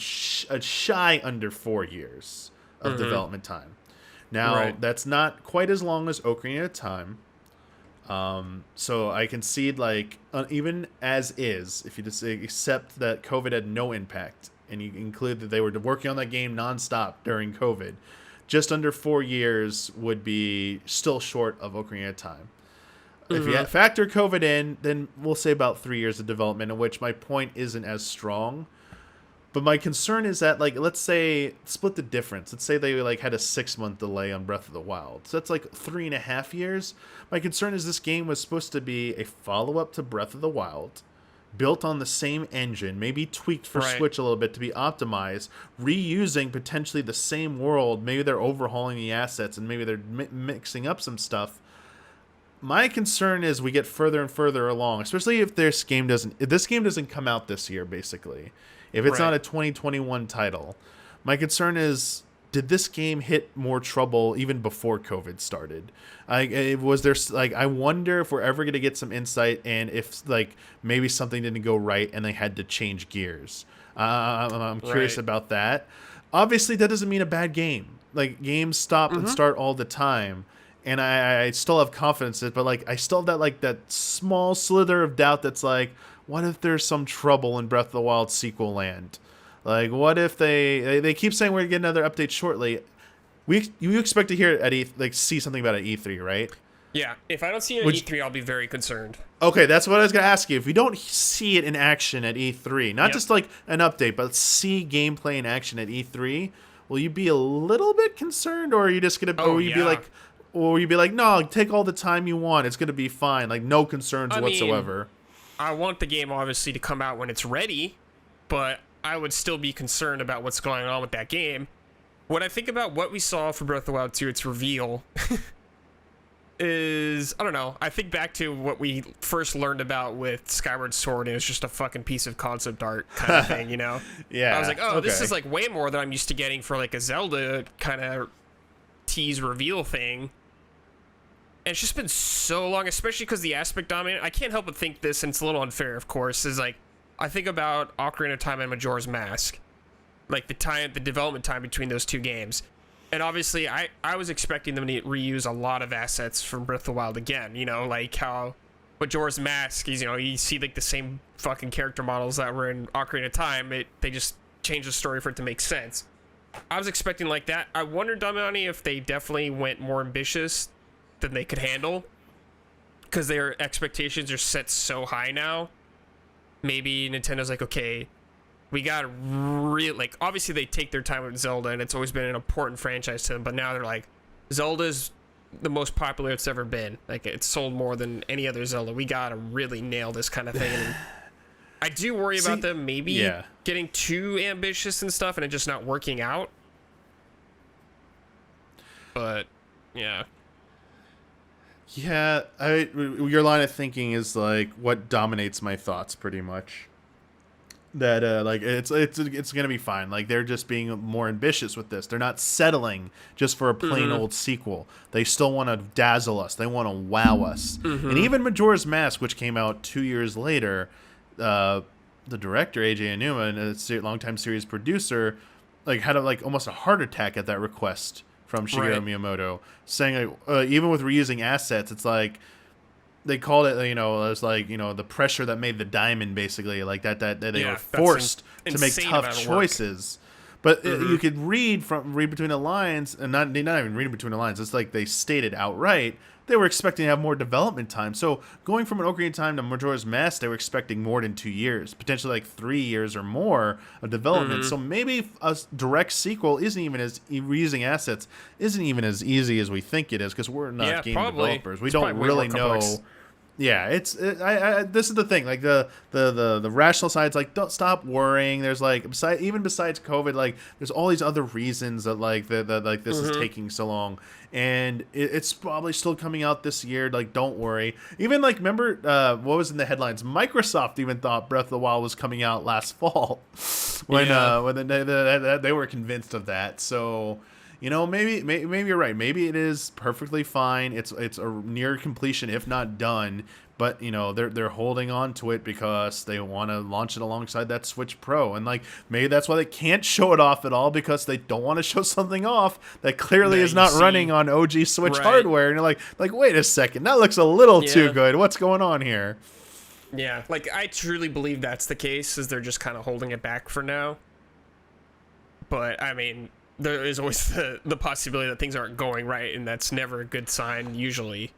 a shy under 4 years of development time. Now, that's not quite as long as Ocarina of Time. So I concede, like, even as is, if you just accept that COVID had no impact, and you include that they were working on that game nonstop during COVID, just under 4 years would be still short of Ocarina of Time. If you factor COVID in, then we'll say about 3 years of development, in which my point isn't as strong. But my concern is that, like, let's say, split the difference. Let's say they, like, had a 6-month delay on Breath of the Wild. So that's, like, 3.5 years. My concern is this game was supposed to be a follow-up to Breath of the Wild, built on the same engine, maybe tweaked for Switch a little bit to be optimized, reusing potentially the same world. Maybe they're overhauling the assets, and maybe they're mixing up some stuff. My concern is we get further and further along, especially if this game doesn't come out this year, basically. If it's not a 2021 title. My concern is, did this game hit more trouble even before COVID started? I wonder if we're ever going to get some insight, and if, like, maybe something didn't go right and they had to change gears. I'm curious about that. Obviously, that doesn't mean a bad game. Like, games stop and start all the time. And I still have confidence in it, but, like, I still have that, like, that small slither of doubt that's like, what if there's some trouble in Breath of the Wild sequel land? Like, what if they keep saying we're going to get another update shortly? You expect to hear it at see something about it at E3, right? Yeah, if I don't see it at E3, I'll be very concerned. Okay, that's what I was going to ask you. If we don't see it in action at E3, not just, like, an update, but see gameplay in action at E3, will you be a little bit concerned, or are you just going to... Or you'd be like, no, take all the time you want. It's going to be fine. Like, no concerns whatsoever. I want the game, obviously, to come out when it's ready, but I would still be concerned about what's going on with that game. When I think about what we saw for Breath of the Wild 2, its reveal, is, I don't know, I think back to what we first learned about with Skyward Sword, and it was just a fucking piece of concept art kind of thing, you know? Yeah. I was like, this is, like, way more than I'm used to getting for, like, a Zelda kind of tease reveal thing. And it's just been so long, especially because the aspect dominant. I can't help but think this, and it's a little unfair, of course, is like, I think about Ocarina of Time and Majora's Mask. Like, the development time between those two games. And obviously, I was expecting them to reuse a lot of assets from Breath of the Wild again. You know, like how Majora's Mask is, you know, you see, like, the same fucking character models that were in Ocarina of Time. They just changed the story for it to make sense. I was expecting like that. I wonder, Damiani, if they definitely went more ambitious than they could handle, because their expectations are set so high now. Maybe Nintendo's like, okay, we got like, obviously they take their time with Zelda, and it's always been an important franchise to them, but now they're like, Zelda's the most popular it's ever been. Like, it's sold more than any other Zelda. We gotta really nail this kind of thing. And I do worry about them maybe getting too ambitious and stuff, and it just not working out. But yeah. Yeah, your line of thinking is, like, what dominates my thoughts pretty much. That like, it's gonna be fine. Like, they're just being more ambitious with this. They're not settling just for a plain old sequel. They still want to dazzle us. They want to wow us. And even Majora's Mask, which came out 2 years later, the director AJ Aonuma, a longtime series producer, like, had almost a heart attack at that request from Shigeru Miyamoto, saying, even with reusing assets, it's like, they called it, you know, it was like, you know, the pressure that made the diamond, basically, like that they were forced to make tough choices. But you could read between the lines, and not even reading between the lines. It's like they stated outright they were expecting to have more development time. So going from an Ocarina of Time to Majora's Mask, they were expecting more than 2 years, potentially like 3 years or more of development. So maybe a direct sequel isn't even as reusing assets isn't even as easy as we think it is, because we're not game developers. We don't really know. Yeah, this is the thing. Like, the rational side's like, don't stop worrying. There's, like, besides COVID, like, there's all these other reasons that, like, like, this is taking so long, and it's probably still coming out this year. Like, don't worry. Even, like, remember what was in the headlines? Microsoft even thought Breath of the Wild was coming out last fall when they were convinced of that. So maybe you're right. Maybe it is perfectly fine. It's a near completion, if not done. But they're holding on to it because they want to launch it alongside that Switch Pro, and like maybe that's why they can't show it off at all, because they don't want to show something off that clearly is not running on OG Switch hardware. And you're like wait a second, that looks a little too good. What's going on here? Yeah, like I truly believe that's the case, is they're just kind of holding it back for now. But I mean, there is always the possibility that things aren't going right, and that's never a good sign usually.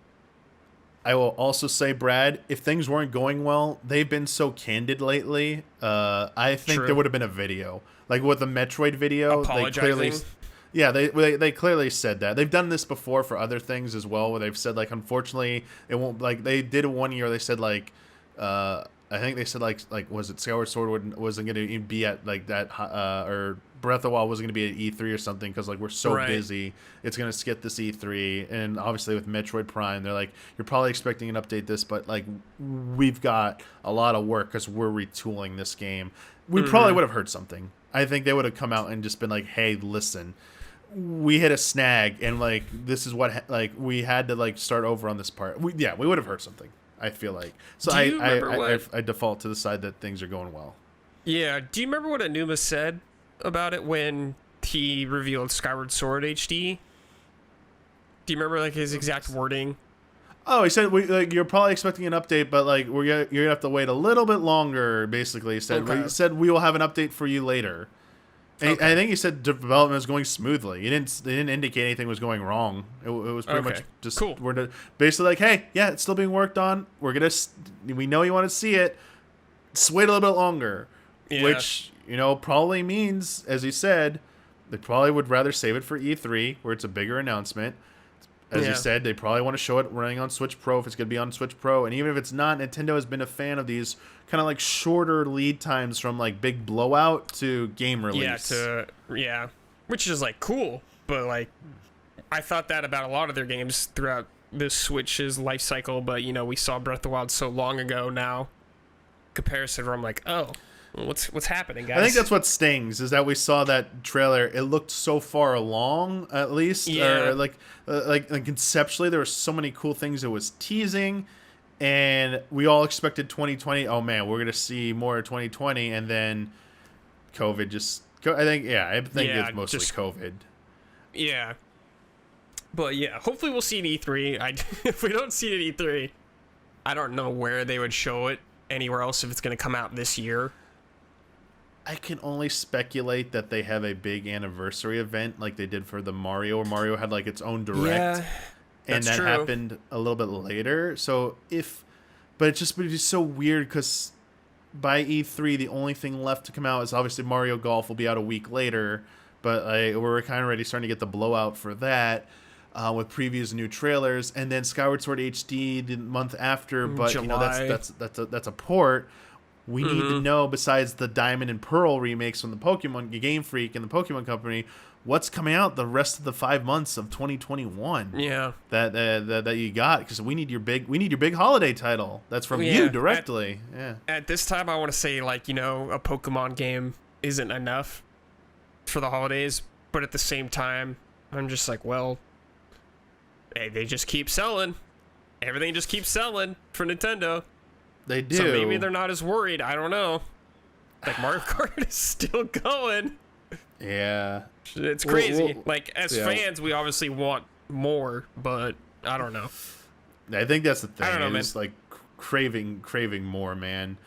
I will also say, Brad, if things weren't going well, they've been so candid lately. I think there would have been a video, like with the Metroid video. Apologizing. They clearly said that. They've done this before for other things as well, where they've said like, unfortunately, it won't. Like they did 1 year. They said like, I think they said like was it Skyward Sword wasn't going to be at like that or Breath of the Wild wasn't going to be at E3 or something, because like we're so busy, it's going to skip this E3. And obviously with Metroid Prime, they're like, you're probably expecting an update this, but like we've got a lot of work because we're retooling this game. We probably would have heard something. I think they would have come out and just been like, hey, listen, we hit a snag, and like this is what like we had to like start over on this part. We would have heard something, I feel like. So I default to the side that things are going well. Yeah. Do you remember what Anuma said about it when he revealed Skyward Sword HD? Do you remember like his exact wording? Oh, he said you're probably expecting an update, but like you're gonna have to wait a little bit longer. Basically, he said we will have an update for you later. And I think he said development is going smoothly. They didn't indicate anything was going wrong. It was pretty much just cool. We're basically like, hey, yeah, it's still being worked on. We know you want to see it. Just wait a little bit longer, which probably means, as he said, they probably would rather save it for E3, where it's a bigger announcement. As you said, they probably want to show it running on Switch Pro if it's going to be on Switch Pro. And even if it's not, Nintendo has been a fan of these kind of like shorter lead times from like big blowout to game release. Which is like cool. But like, I thought that about a lot of their games throughout the Switch's life cycle. But we saw Breath of the Wild so long ago now. Comparison where I'm like, oh, what's happening, guys? I think that's what stings, is that we saw that trailer. It looked so far along, at least. Yeah. Or like conceptually, there were so many cool things it was teasing, and we all expected 2020. Oh man, we're gonna see more of 2020, and then COVID just. I think it's mostly just COVID. Yeah. But yeah, hopefully we'll see it at E3. If we don't see it at E3, I don't know where they would show it anywhere else if it's going to come out this year. I can only speculate that they have a big anniversary event like they did for the Mario, where Mario had like its own direct, and that happened a little bit later. So but it just would be so weird, because by E3 the only thing left to come out is obviously Mario Golf will be out a week later, but we're kind of already starting to get the blowout for that. With previews and new trailers, and then Skyward Sword HD the month after, but July. that's a port. We need to know, besides the Diamond and Pearl remakes from the Pokemon Game Freak and the Pokemon Company, what's coming out the rest of the 5 months of 2021. Yeah, that you got, because we need your big holiday title. That's from you directly. At this time, I want to say like a Pokemon game isn't enough for the holidays, but at the same time, I'm just like, well. Hey, they just keep selling. Everything just keeps selling for Nintendo. They do. So maybe they're not as worried. I don't know. Like Mario Kart is still going. Yeah. It's crazy. As fans, we obviously want more, but I don't know. I think that's the thing. I don't know, man. It's like craving more, man.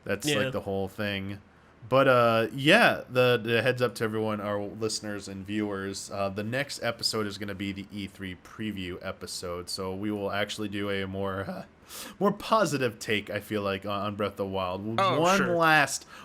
That's like the whole thing. But the heads up to everyone, our listeners and viewers, the next episode is going to be the E3 preview episode. So we will actually do a more positive take, I feel like, on Breath of the Wild.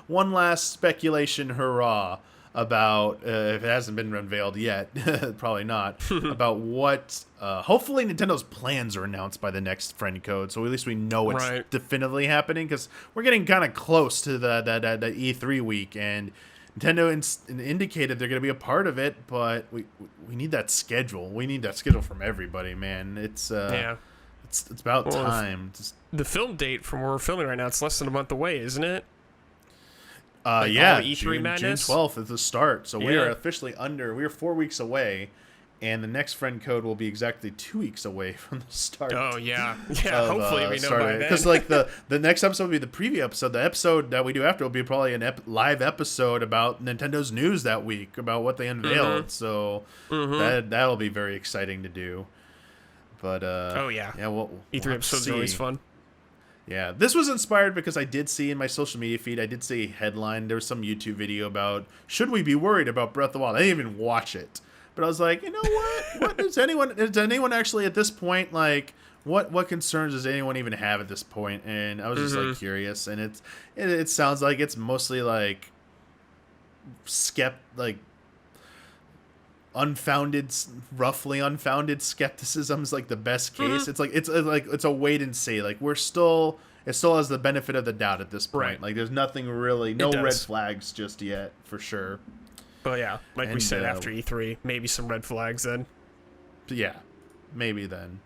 One last speculation hurrah about, if it hasn't been unveiled yet, probably not, about what, hopefully Nintendo's plans are announced by the next friend code, so at least we know it's definitively happening, because we're getting kind of close to the E3 week, and Nintendo indicated they're going to be a part of it, but we need that schedule. We need that schedule from everybody, man. It's about time. The film date from where we're filming right now, it's less than a month away, isn't it? Like yeah, all the E3 June madness? 12th is the start. So we Yeah. are officially we are 4 weeks away, and the next friend code will be exactly 2 weeks away from the start. Oh yeah, yeah. Hopefully we know by then. Because like the next episode will be the preview episode. The episode that we do after will be probably an live episode about Nintendo's news that week, about what they unveiled. So that'll be very exciting to do. But oh yeah, we'll E3 episodes are always fun. Yeah, this was inspired because I did see in my social media feed, I did see a headline. There was some YouTube video about, should we be worried about Breath of the Wild? I didn't even watch it. But I was like, you know what? What does anyone actually at this point, like, what concerns does anyone even have at this point? And I was just like curious, and it sounds like it's mostly like roughly unfounded skepticism is like the best case. It's like it's a wait and see. Like it still has the benefit of the doubt at this point. Right. Like there's nothing really, no red flags just yet for sure. But yeah, like we said, after E3, maybe some red flags then. Yeah, maybe then.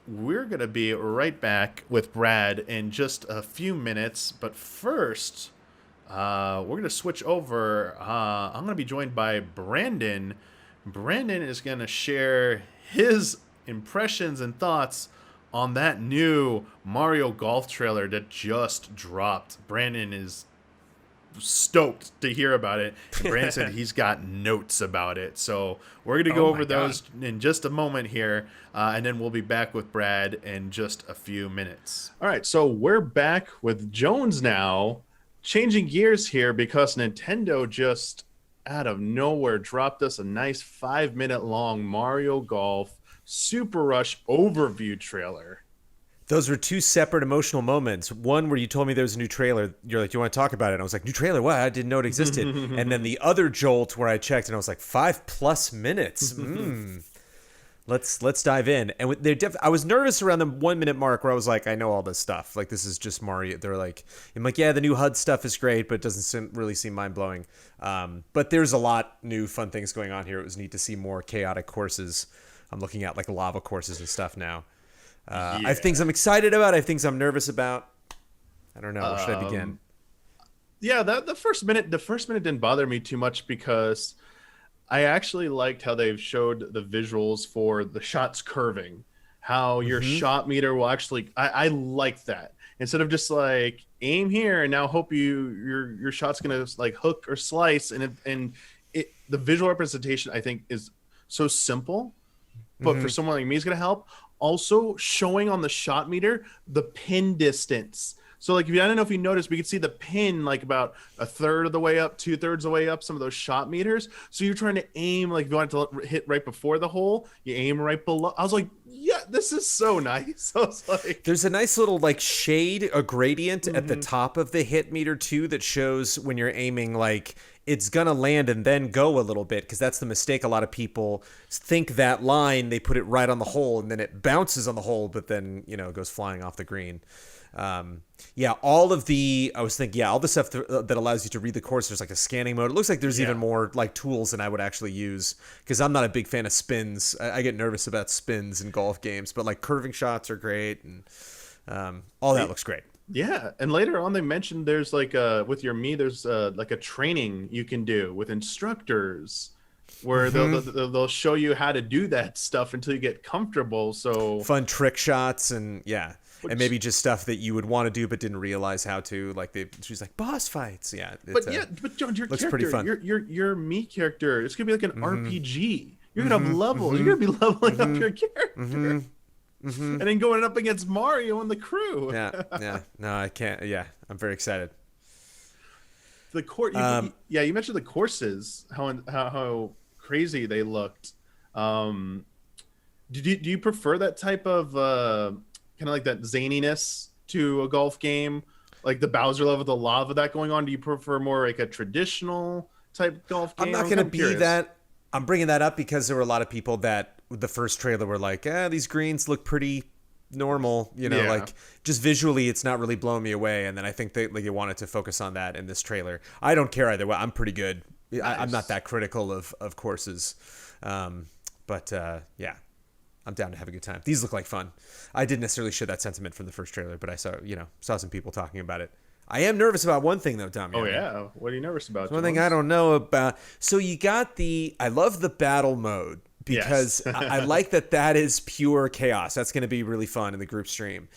We're going to be right back with Brad in just a few minutes. But first, we're going to switch over. I'm going to be joined by Brandon. Brandon is going to share his impressions and thoughts on that new Mario Golf trailer that just dropped. Brandon is stoked to hear about it. And Brandon said he's got notes about it. So we're going to go over those in just a moment here, and then we'll be back with Brad in just a few minutes. All right, so we're back with Jones now, changing gears here because Nintendo just out of nowhere dropped us a nice 5-minute long Mario Golf Super Rush overview trailer. Those were two separate emotional moments. One where you told me there was a new trailer. You're like, do you want to talk about it? And I was like, new trailer? What? I didn't know it existed. And then the other jolt where I checked and I was like, 5+ minutes. Let's dive in. And I was nervous around the 1 minute mark where I was like, I know all this stuff. Like, this is just Mario. They're like, I'm like, yeah, the new HUD stuff is great, but it doesn't really seem mind blowing. But there's a lot new fun things going on here. It was neat to see more chaotic courses. I'm looking at like lava courses and stuff now. I have things I'm excited about. I have things I'm nervous about. I don't know. Where should I begin? Yeah, the first minute didn't bother me too much because I actually liked how they've showed the visuals for the shots curving, how your shot meter will actually. I like that instead of just like aim here and now hope your shot's gonna like hook or slice, and the visual representation I think is so simple, but for someone like me, it's gonna help. Also showing on the shot meter the pin distance. So like I don't know if you noticed, we could see the pin like about a third of the way up, 2/3 of the way up some of those shot meters. So you're trying to aim, like if you want to hit right before the hole, you aim right below. I was like, yeah, this is so nice. I was like, there's a nice little like shade, a gradient at the top of the hit meter too that shows when you're aiming like it's gonna land and then go a little bit, because that's the mistake. A lot of people think that line, they put it right on the hole and then it bounces on the hole, but then goes flying off the green. All the stuff that allows you to read the course. There's like a scanning mode. It looks like there's even more like tools than I would actually use, because I'm not a big fan of spins. I get nervous about spins in golf games, but like curving shots are great, and all that looks great. Yeah, and later on they mentioned there's like with your Mii, there's like a training you can do with instructors where they'll show you how to do that stuff until you get comfortable. So fun trick shots and and maybe just stuff that you would want to do but didn't realize how to. Like she's like boss fights. Yeah, but John, your looks character, pretty fun. Your Mii character, it's gonna be like an RPG. You're gonna have levels. You're gonna be leveling up your character. And then going up against Mario and the crew. No, I can't. I'm very excited. The court. You mentioned the courses. How crazy they looked. Do you prefer that type of kind of like that zaniness to a golf game, like the Bowser level, the lava that going on? Do you prefer more like a traditional type golf game? I'm not going to be that. I'm bringing that up because there were a lot of people that the first trailer were like, these greens look pretty normal, like just visually it's not really blowing me away. And then I think they wanted to focus on that in this trailer. I don't care either way. I'm pretty good. Nice. I'm not that critical of courses. But I'm down to have a good time. These look like fun. I didn't necessarily share that sentiment from the first trailer, but I saw some people talking about it. I am nervous about one thing though, Oh Damiani. yeah, what are you nervous about? One thing I Jones? don't know about. So you got I love the battle mode Yes. because I like that is pure chaos. That's going to be really fun in the group stream.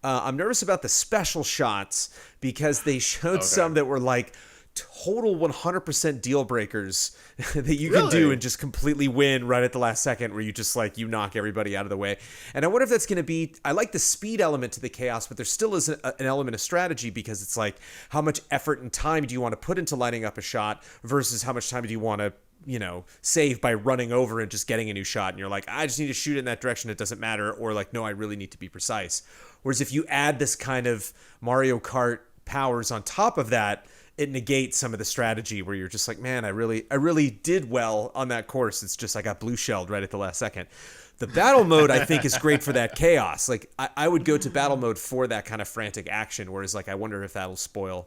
I'm nervous about the special shots because they showed Okay. some that were like total 100% deal breakers that you can do Really? and just completely win right at the last second, where you just like you knock everybody out of the way. And I wonder if that's going to be, I like the speed element to the chaos, but there still is an element of strategy, because it's like, how much effort and time do you want to put into lining up a shot versus how much time do you want to, you know, save by running over and just getting a new shot. And you're like, I just need to shoot in that direction, it doesn't matter. Or like, no, I really need to be precise. Whereas if you add this kind of Mario Kart powers on top of that, it negates some of the strategy where you're just like, man, I really did well on that course. It's just I got blue shelled right at the last second. The battle mode, I think, is great for that chaos. Like I would go to battle mode for that kind of frantic action. Whereas like, I wonder if that'll spoil.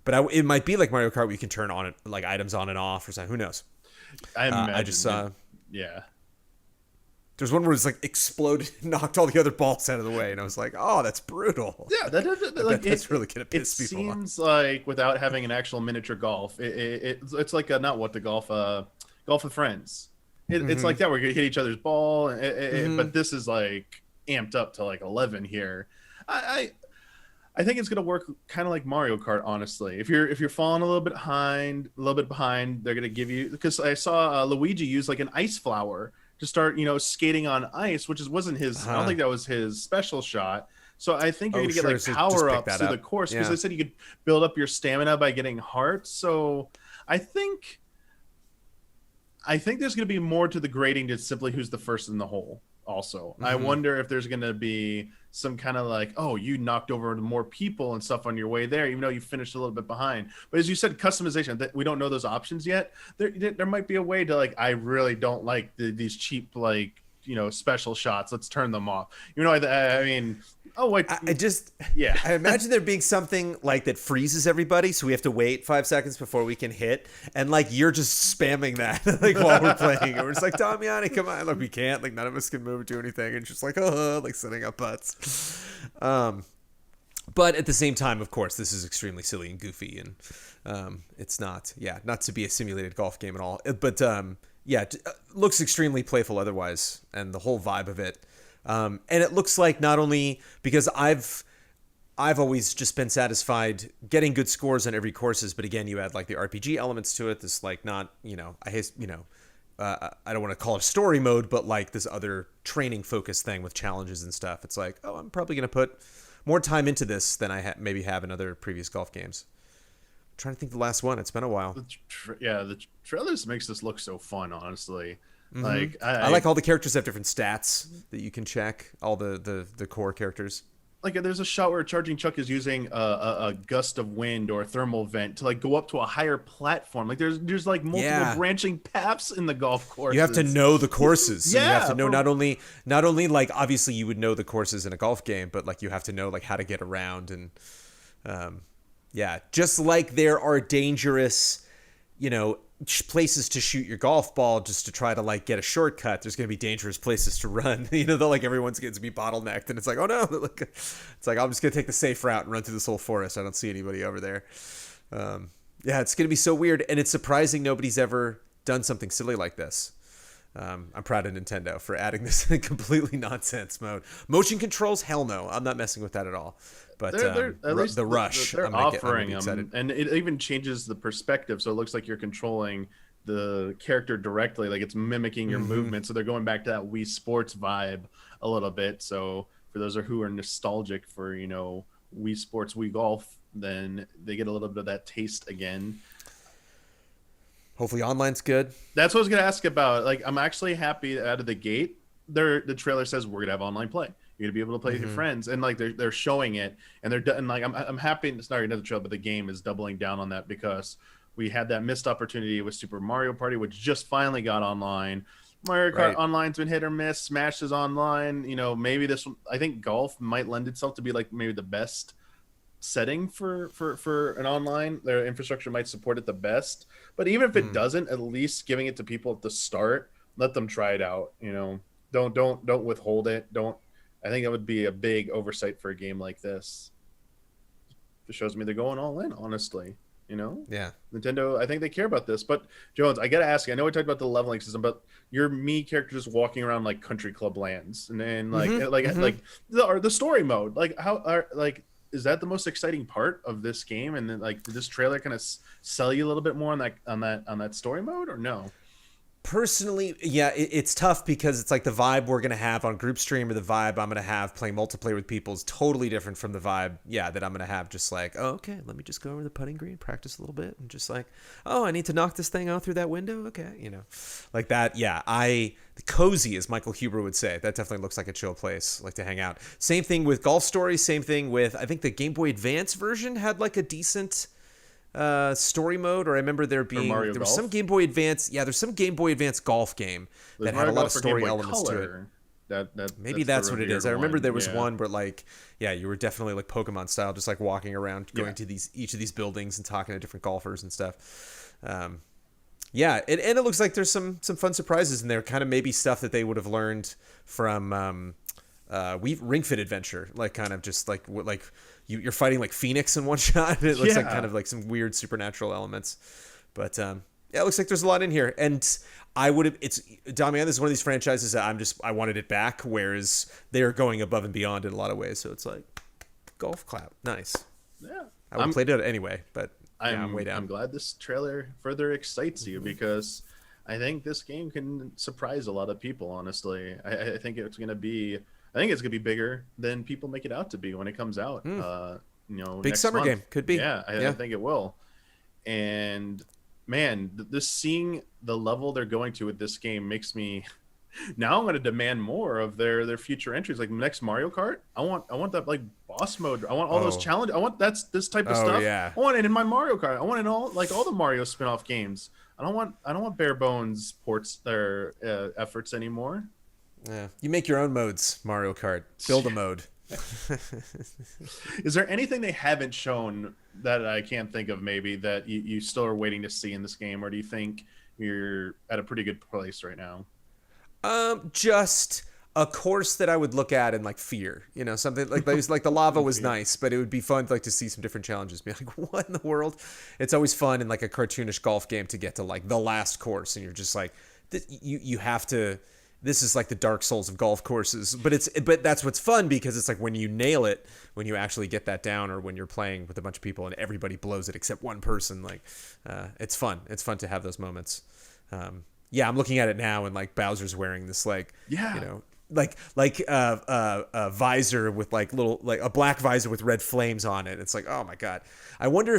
But it might be like Mario Kart where you can turn on it, like items on and off or something. Who knows? I imagine. I just saw. Yeah. There's one where it's like exploded, knocked all the other balls out of the way, and I was like, "Oh, that's brutal." Yeah, That's really gonna piss it people off. seems like without having an actual miniature golf, it's like not what the golf golf with friends. It's like that where you hit each other's ball, but this is like amped up to like 11 here. I think it's gonna work kind of like Mario Kart, honestly. If you're falling a little bit behind, they're gonna give you, because I saw Luigi use like an ice flower to start, skating on ice, which wasn't his. I don't think that was his special shot. So I think you're gonna get like so just power pick ups that through the up. course, because Yeah. they said you could build up your stamina by getting hearts. So I think there's going to be more to the grading than simply who's the first in the hole. Also, I wonder if there's going to be some kind of like, oh, you knocked over more people and stuff on your way there, even though you finished a little bit behind. But as you said, customization, that we don't know those options yet. There might be a way to like, I really don't like these cheap, like, special shots. Let's turn them off. I mean, oh wait, yeah. I imagine there being something like that freezes everybody, so we have to wait 5 seconds before we can hit, and like you're just spamming that like while we're playing, and we're just like, Damiani, come on, like we can't, like none of us can move or do anything, and just like like setting up putts. But at the same time, of course, this is extremely silly and goofy, and it's not to be a simulated golf game at all. But looks extremely playful otherwise, and the whole vibe of it. And it looks like, not only because I've always just been satisfied getting good scores on every courses, but again, you add like the RPG elements to it. This like not, I don't want to call it story mode, but like this other training focused thing with challenges and stuff. It's like, oh, I'm probably going to put more time into this than I maybe have in other previous golf games. I'm trying to think the last one. It's been a while. The trailers makes this look so fun, honestly. Like I like all the characters have different stats that you can check. All the core characters. Like there's a shot where Charging Chuck is using a gust of wind or a thermal vent to like go up to a higher platform. Like there's like multiple branching paths in the golf course. You have to know the courses. So you have to know not only like obviously you would know the courses in a golf game, but like you have to know like how to get around, and just like there are dangerous, places to shoot your golf ball just to try to like get a shortcut, there's going to be dangerous places to run. Like everyone's going to be bottlenecked, and it's like, oh no, it's like I'm just going to take the safe route and run through this whole forest. I don't see anybody over there. It's going to be so weird, and it's surprising nobody's ever done something silly like this. I'm proud of Nintendo for adding this completely nonsense mode. Motion controls, hell no, I'm not messing with that at all. But at least the rush, they're offering them, and it even changes the perspective, so it looks like you're controlling the character directly, like it's mimicking your movement. So they're going back to that Wii Sports vibe a little bit. So for those who are nostalgic for Wii Sports, Wii Golf, then they get a little bit of that taste again. Hopefully online's good. That's what I was gonna ask about. Like, I'm actually happy out of the gate. The trailer says we're gonna have online play. You're gonna be able to play with your friends, and like they're showing it, and they're done. Like I'm happy. It's not another trailer, but the game is doubling down on that, because we had that missed opportunity with Super Mario Party, which just finally got online. Mario Kart Online's been hit or miss. Smash is online. Maybe this one. I think golf might lend itself to be like maybe the best setting for an online. Their infrastructure might support it the best, but even if it doesn't, at least giving it to people at the start, let them try it out. Don't withhold it. I think that would be a big oversight for a game like this. It shows me they're going all in, honestly. You know, Yeah. Nintendo, I think they care about this. But Jones, I gotta ask you. I know we talked about the leveling system, but your Mii character just walking around like country club lands, and then like the story mode. Like how are like is that the most exciting part of this game? And then like did this trailer kind of sell you a little bit more on that story mode, or no? Personally, yeah, it's tough because it's like the vibe we're gonna have on group stream or the vibe I'm gonna have playing multiplayer with people is totally different from the vibe, yeah, that I'm gonna have just like, oh, okay, let me just go over the putting green, practice a little bit, and just like, oh, I need to knock this thing out through that window, okay, like that. Yeah, cozy, as Michael Huber would say. That definitely looks like a chill place, like to hang out. Same thing with Golf Story. Same thing with, I think the Game Boy Advance version had like a decent story mode, or I remember there was Golf? some Game Boy Advance. Yeah, there's some Game Boy Advance golf game that had a lot of story elements to it. Maybe that's what it is. I remember there was one where like, yeah, you were definitely like Pokemon style, just like walking around, going to each of these buildings and talking to different golfers and stuff. Yeah, and it looks like there's some fun surprises in there, kind of maybe stuff that they would have learned from Ring Fit Adventure, like kind of just like you're fighting like Phoenix in one shot. It looks like kind of like some weird supernatural elements, but yeah, it looks like there's a lot in here. And it's Damiani. This is one of these franchises that I wanted it back, whereas they are going above and beyond in a lot of ways. So it's like golf clap, nice. Yeah, I would have played it anyway, but I'm way down. I'm glad this trailer further excites you because I think this game can surprise a lot of people. Honestly, I think it's gonna be. I think it's gonna be bigger than people make it out to be when it comes out. Big next summer month. game could be. Yeah, I think it will. And man, this seeing the level they're going to with this game makes me. Now I'm going to demand more of their future entries. Like next Mario Kart, I want that like boss mode. I want all those challenges. I want this type of stuff. Yeah. I want it in my Mario Kart. I want it all like all the Mario spin-off games. I don't want bare bones ports their efforts anymore. Yeah, you make your own modes, Mario Kart. Build a mode. Is there anything they haven't shown that I can't think of maybe that you still are waiting to see in this game, or do you think you're at a pretty good place right now? Just a course that I would look at and like fear, something like the lava was nice, but it would be fun like to see some different challenges. Be like, what in the world? It's always fun in like a cartoonish golf game to get to like the last course, and you're just like, you have to. This is like the Dark Souls of golf courses, but that's what's fun because it's like when you nail it, when you actually get that down, or when you're playing with a bunch of people and everybody blows it except one person, like it's fun. It's fun to have those moments. Yeah, I'm looking at it now and like Bowser's wearing this like a visor with like little like a black visor with red flames on it. It's like, oh my god. I wonder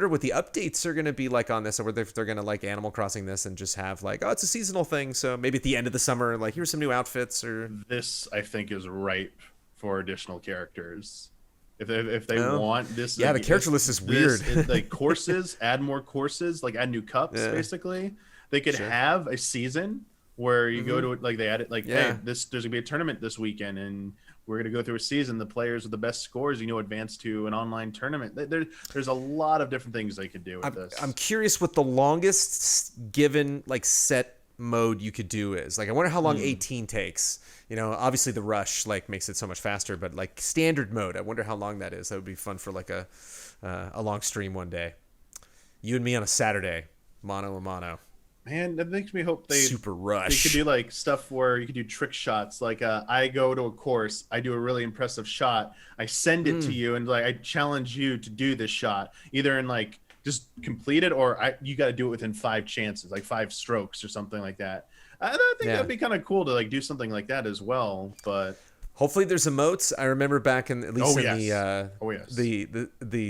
what the updates are going to be like on this, or if they're going to like Animal Crossing this and just have like, oh, it's a seasonal thing. So maybe at the end of the summer, like here's some new outfits. Or this, I think, is ripe for additional characters. If they want this, yeah, the character list is weird. Like courses, add more courses, like add new cups. Basically, they could have a season where you go to like they add it like, hey, there's gonna be a tournament this weekend and we're going to go through a season. The players with the best scores, advance to an online tournament. There's a lot of different things they could do with this. I'm curious what the longest given like set mode you could do is. Like, I wonder how long 18 takes. Obviously the rush like makes it so much faster, but like standard mode, I wonder how long that is. That would be fun for like a long stream one day. You and me on a Saturday, mano a mano. Man, that makes me hope super rush. They could do like stuff where you could do trick shots. Like I go to a course, I do a really impressive shot, I send it to you, and like I challenge you to do this shot, either in like just complete it, or you got to do it within 5 chances, like 5 strokes or something like that. I think that'd be kind of cool to like do something like that as well. But hopefully there's emotes. I remember back in the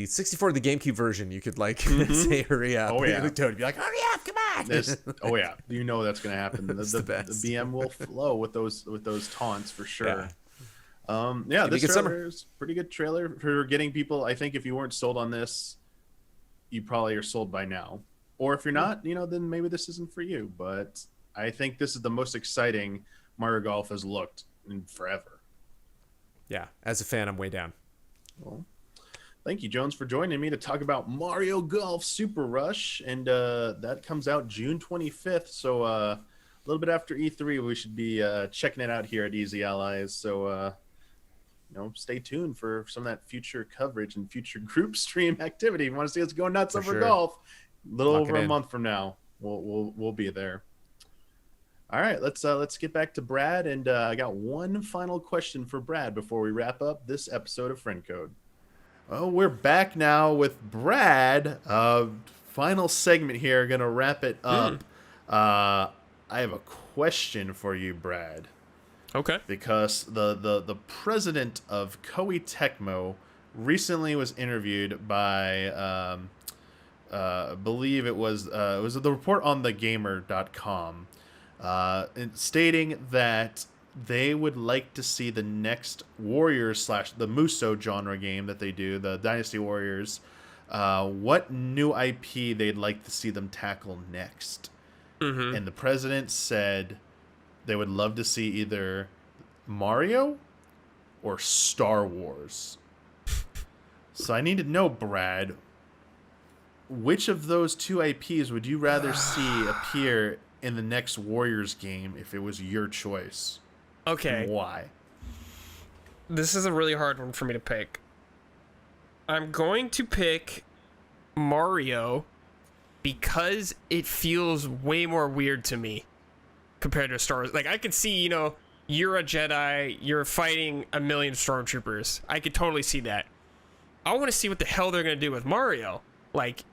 64, the GameCube version, you could like say hurry up. The Toad would be like, hurry up, come on. That's gonna happen. The BM will flow with those taunts for sure. This trailer is pretty good trailer for getting people. I think if you weren't sold on this, you probably are sold by now. Or if you're not, then maybe this isn't for you. But I think this is the most exciting Mario Golf has looked in forever. Yeah, as a fan, I'm way down. Well, thank you, Jones, for joining me to talk about Mario Golf Super Rush. And that comes out June 25th. So a little bit after E3, we should be checking it out here at Easy Allies. So stay tuned for some of that future coverage and future group stream activity. If you want to see us go nuts over sure. golf, a little Lock over it a in. month from now, we'll be there. All right, let's get back to Brad, and I got one final question for Brad before we wrap up this episode of Friend Code. Well, we're back now with Brad. Final segment here, gonna wrap it up. I have a question for you, Brad. Okay. Because the president of Koei Tecmo recently was interviewed by I believe it was the report on thegamer.com, stating that they would like to see the next Warriors / the Musou genre game that they do, the Dynasty Warriors, what new IP they'd like to see them tackle next. And the president said they would love to see either Mario or Star Wars. So I need to know, Brad, which of those two IPs would you rather see appear in the next Warriors game if it was your choice? Okay. And why? This is a really hard one for me to pick. I'm going to pick Mario because it feels way more weird to me compared to Star Wars. Like, I could see, you're a Jedi, you're fighting a million stormtroopers. I could totally see that. I want to see what the hell they're going to do with Mario. Like,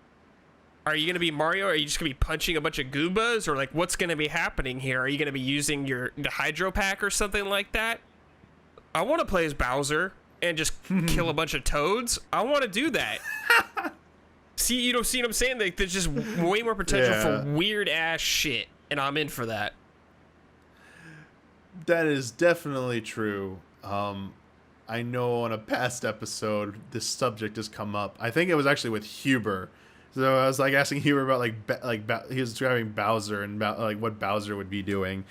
are you going to be Mario? Are you just going to be punching a bunch of Goombas? Or, like, what's going to be happening here? Are you going to be using the Hydro Pack or something like that? I want to play as Bowser and just kill a bunch of toads. I want to do that. See what I'm saying? Like, there's just way more potential for weird-ass shit, and I'm in for that. That is definitely true. I know on a past episode, this subject has come up. I think it was actually with Huber. So I was like asking Huber about he was describing Bowser and like what Bowser would be doing.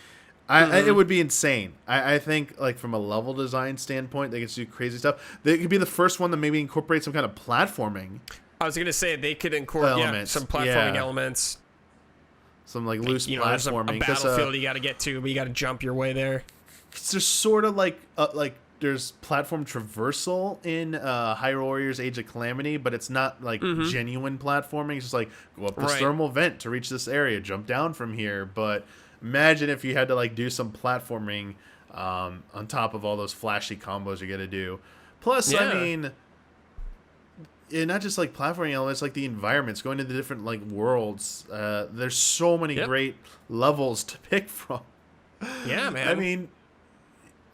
It would be insane. I think like from a level design standpoint, they could do crazy stuff. They could be the first one to maybe incorporate some kind of platforming. I was gonna say they could incorporate some platforming elements. Some like loose There's platforming. a battlefield you got to get to, but you got to jump your way there. It's just sort of like there's platform traversal in Hyrule Warriors Age of Calamity, but it's not like genuine platforming. It's just like go up this thermal vent to reach this area, jump down from here. But imagine if you had to like do some platforming on top of all those flashy combos you got to do. Plus, I mean, not just like platforming elements, like the environments, going into different like worlds. There's so many great levels to pick from. Yeah, man. I mean,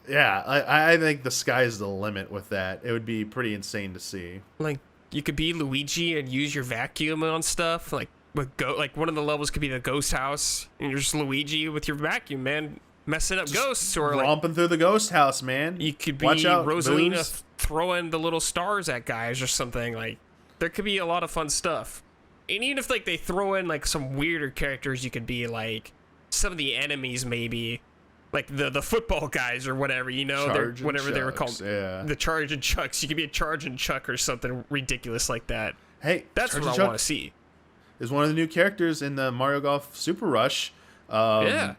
yeah, I think the sky's the limit with that. It would be pretty insane to see. Like, you could be Luigi and use your vacuum on stuff. Like, like one of the levels could be the ghost house, and you're just Luigi with your vacuum, man, messing up just ghosts, or romping through the ghost house, man. You could be out, Rosalina Booze. throwing the little stars at guys or something. Like, there could be a lot of fun stuff. And even if like they throw in like some weirder characters, you could be like some of the enemies, maybe like the football guys or whatever, whatever they were called. Yeah. The Charge and Chucks. You could be a Charge and Chuck or something ridiculous like that. Hey, that's Charge what I want to see. Is one of the new characters in the Mario Golf Super Rush. Yeah,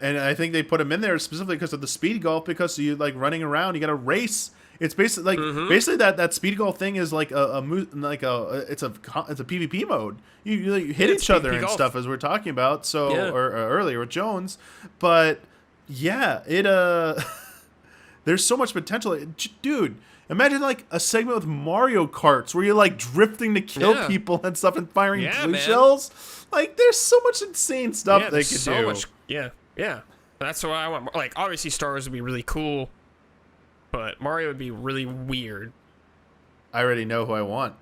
and I think they put him in there specifically because of the speed golf, because you like running around, you got to race. It's basically like basically that speed golf thing is like it's a PvP mode. You hit each other and stuff, as we're talking about. So or earlier with Jones, but it there's so much potential, dude. Imagine like a segment with Mario Karts where you're like drifting to kill people and stuff and firing blue shells. Like, there's so much insane stuff they could do. Yeah. That's what I want. Like, obviously Star Wars would be really cool, but Mario would be really weird. I already know who I want.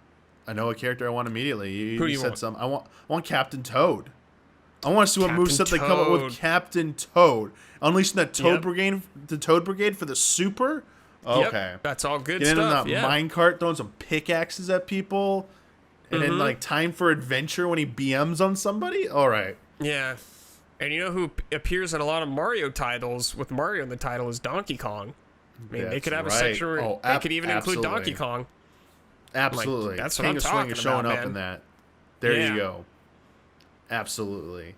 I know a character I want immediately. You said some. I want Captain Toad. I want to see what moveset they come up with. Captain Toad unleashing that Toad Brigade, the Toad Brigade for the Super. Okay, that's all good stuff. stuff. Getting in that minecart, throwing some pickaxes at people, and then like Time for Adventure when he BMs on somebody. All right. Yeah, and you know who appears in a lot of Mario titles with Mario in the title is Donkey Kong. I mean, they could have a section where they could even include Donkey Kong. Absolutely. Like, that's what King I'm of talking Swing is showing about, up in that. There you go. Absolutely.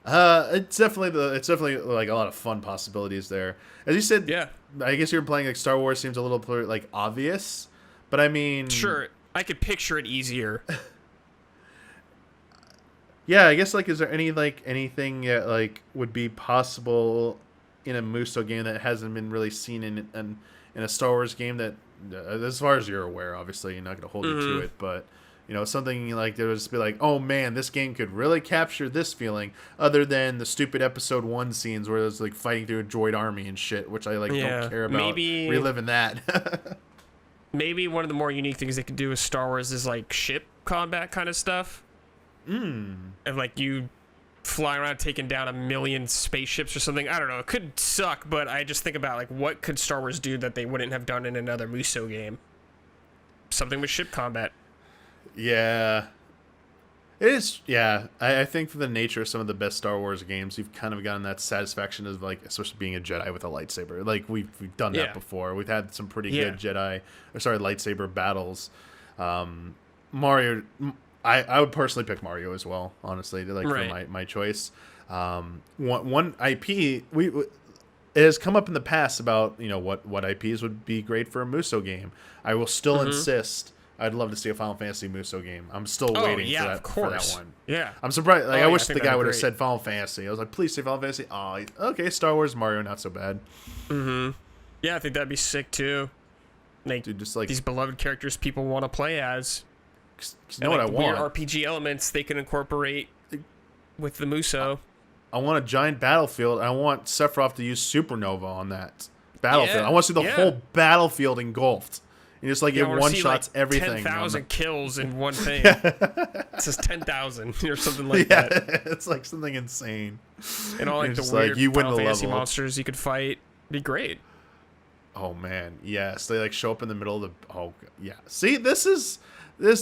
It's definitely like a lot of fun possibilities there. As you said, Yeah. I guess you're playing like Star Wars seems a little like obvious, but I mean, Sure, I could picture it easier. yeah, I guess like is there anything that like would be possible in a Musou game that hasn't been really seen in a Star Wars game that as far as you're aware, obviously you're not going to hold you to it, but something like there would just be like, oh man, this game could really capture this feeling, other than the stupid episode 1 scenes where it's like fighting through a droid army and shit, which I like don't care about maybe reliving that. maybe one of the more unique things they could do with Star Wars is like ship combat kind of stuff. And like you fly around taking down 1 million spaceships or something. I don't know. It could suck, but I just think about like what could Star Wars do that they wouldn't have done in another Musou game? Something with ship combat. Yeah. It is, yeah. I think for the nature of some of the best Star Wars games, you've kind of gotten that satisfaction of like, especially being a Jedi with a lightsaber. Like we've done that before. We've had some pretty good lightsaber battles. Mario, I would personally pick Mario as well, honestly, for my choice. One IP it has come up in the past about what IPs would be great for a Musou game. I will still insist. I'd love to see a Final Fantasy Musou game. I'm still waiting for that one. Yeah. I'm surprised. Like, I wish the guy would have great. said Final Fantasy. I was like, please say Final Fantasy. Oh, okay. Star Wars, Mario, not so bad. Yeah, I think that'd be sick too. Like, Dude, just like these beloved characters people want to play as. you know what I Weird want? RPG elements they can incorporate with the Musou. I want a giant battlefield. I want Sephiroth to use Supernova on that battlefield. Yeah, I want to see the whole battlefield engulfed. And just like it one shots everything. 10,000 kills in one thing. It says 10,000 or something like that. It's like something insane. And all like It's the just weird like, you win Final the Fantasy level. monsters you could fight. It'd be great. Oh man, yes. They like show up in the middle of the. Oh yeah. See, this.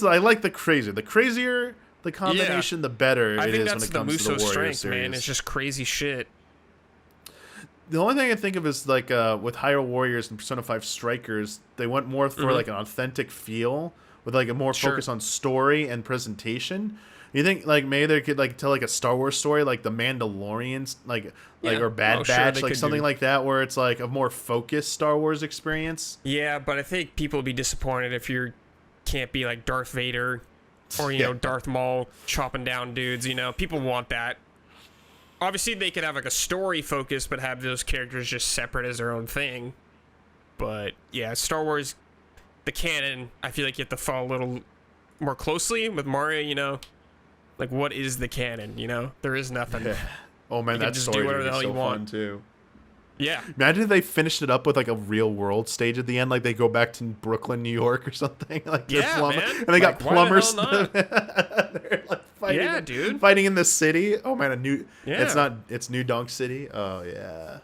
I like the crazier. The crazier the combination, the better it is when it comes to the Warrior strength, series. man. It's just crazy shit. The only thing I think of is like with Hyrule Warriors and Persona 5 Strikers, they went more for like an authentic feel with like a more focus on story and presentation. You think like maybe they could like tell like a Star Wars story like the Mandalorians or Bad Batch, like something like that, where it's like a more focused Star Wars experience. Yeah, but I think people would be disappointed if you can't be like Darth Vader or Darth Maul chopping down dudes. People want that. Obviously, they could have like a story focus, but have those characters just separate as their own thing. But yeah, Star Wars, the canon, I feel like you have to follow a little more closely with Mario. Like, what is the canon? There is nothing. Oh man, that story would be so fun too. Yeah. Imagine if they finished it up with like a real world stage at the end, like they go back to Brooklyn, New York, or something. Like man. And they got plumbers. They're like fighting. Yeah, dude. Fighting in the city. Oh man, Yeah. It's New Donk City. Oh yeah.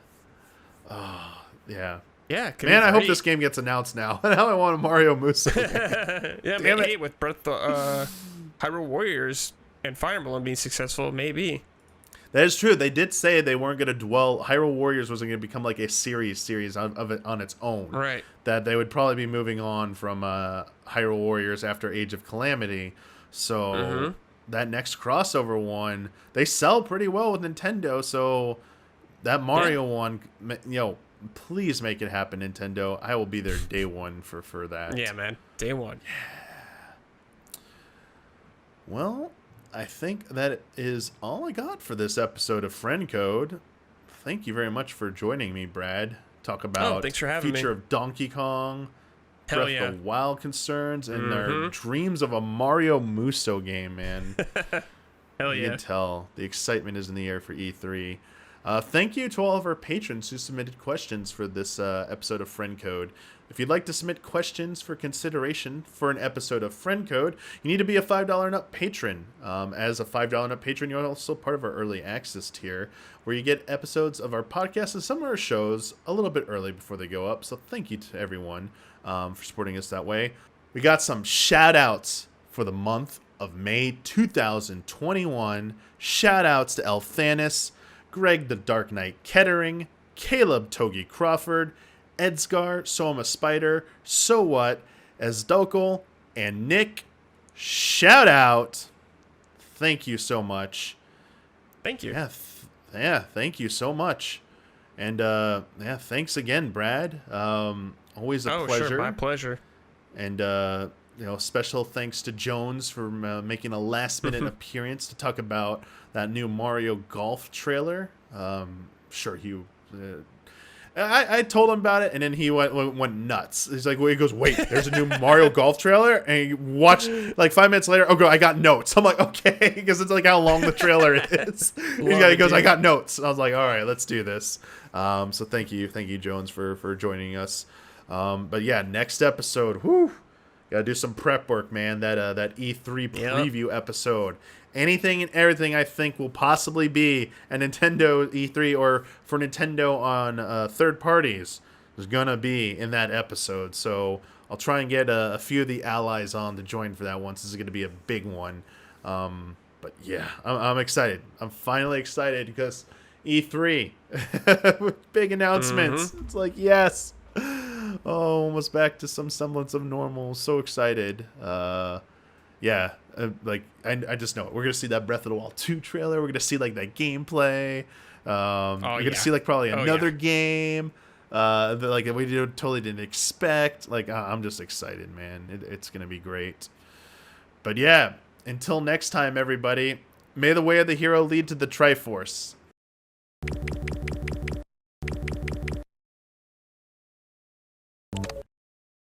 Oh yeah. Yeah. Man, I hope this game gets announced now. Now I want a Mario Musou game. Yeah, maybe with Breath of Hyrule Warriors and Fire Emblem being successful, maybe. That is true. They did say they weren't going to dwell. Hyrule Warriors wasn't going to become like a series of it on its own. Right. That they would probably be moving on from Hyrule Warriors after Age of Calamity. So that next crossover one, they sell pretty well with Nintendo. So that Mario one, please make it happen, Nintendo. I will be there day one for that. Yeah, man. Day one. Well, I think that is all I got for this episode of Friend Code. Thank you very much for joining me, Brad. Talk about thanks for having future me. of Donkey Kong, Hell Breath yeah. of the Wild concerns, and their dreams of a Mario Musou game, man. Hell You yeah. can tell the excitement is in the air for E3. Thank you to all of our patrons who submitted questions for this episode of Friend Code. If you'd like to submit questions for consideration for an episode of Friend Code, you need to be a $5 and up patron. As a $5 and up patron, you're also part of our early access tier, where you get episodes of our podcast and some of our shows a little bit early before they go up. So thank you to everyone for supporting us that way. We got some shout outs for the month of May 2021. Shout outs to Elthanis, Greg the Dark Knight Kettering, Caleb Togi Crawford, Edsgar, Soma Spider, So What, Esdokel, and Nick. Shout out. Thank you so much. Thank you. Yeah, thank you so much. And yeah, thanks again, Brad. Always a pleasure. Sure, my pleasure. And special thanks to Jones for making a last-minute appearance to talk about that new Mario Golf trailer. Sure, he. I told him about it, and then he went nuts. He's like, he goes, wait, there's a new Mario Golf trailer? And he watched, like, 5 minutes later, oh, I got notes. I'm like, okay, because it's like how long the trailer is. He goes, I got notes. I was like, all right, let's do this. So thank you, Jones, for joining us. But yeah, next episode, gotta do some prep work, man. That E3 preview episode. Anything and everything I think will possibly be a Nintendo E3 or for Nintendo on third parties is gonna be in that episode. So I'll try and get a few of the allies on to join for that one. This is gonna be a big one. But yeah, I'm excited. I'm finally excited because E3 with big announcements. It's like, yes. Oh, almost back to some semblance of normal. So excited. Yeah, like I just know it. We're gonna see that Breath of the Wild 2 trailer. We're gonna see like that gameplay. We're gonna see like probably another game. Like we totally didn't expect. Like I'm just excited, man. It's gonna be great. But yeah, until next time, everybody. May the way of the hero lead to the Triforce.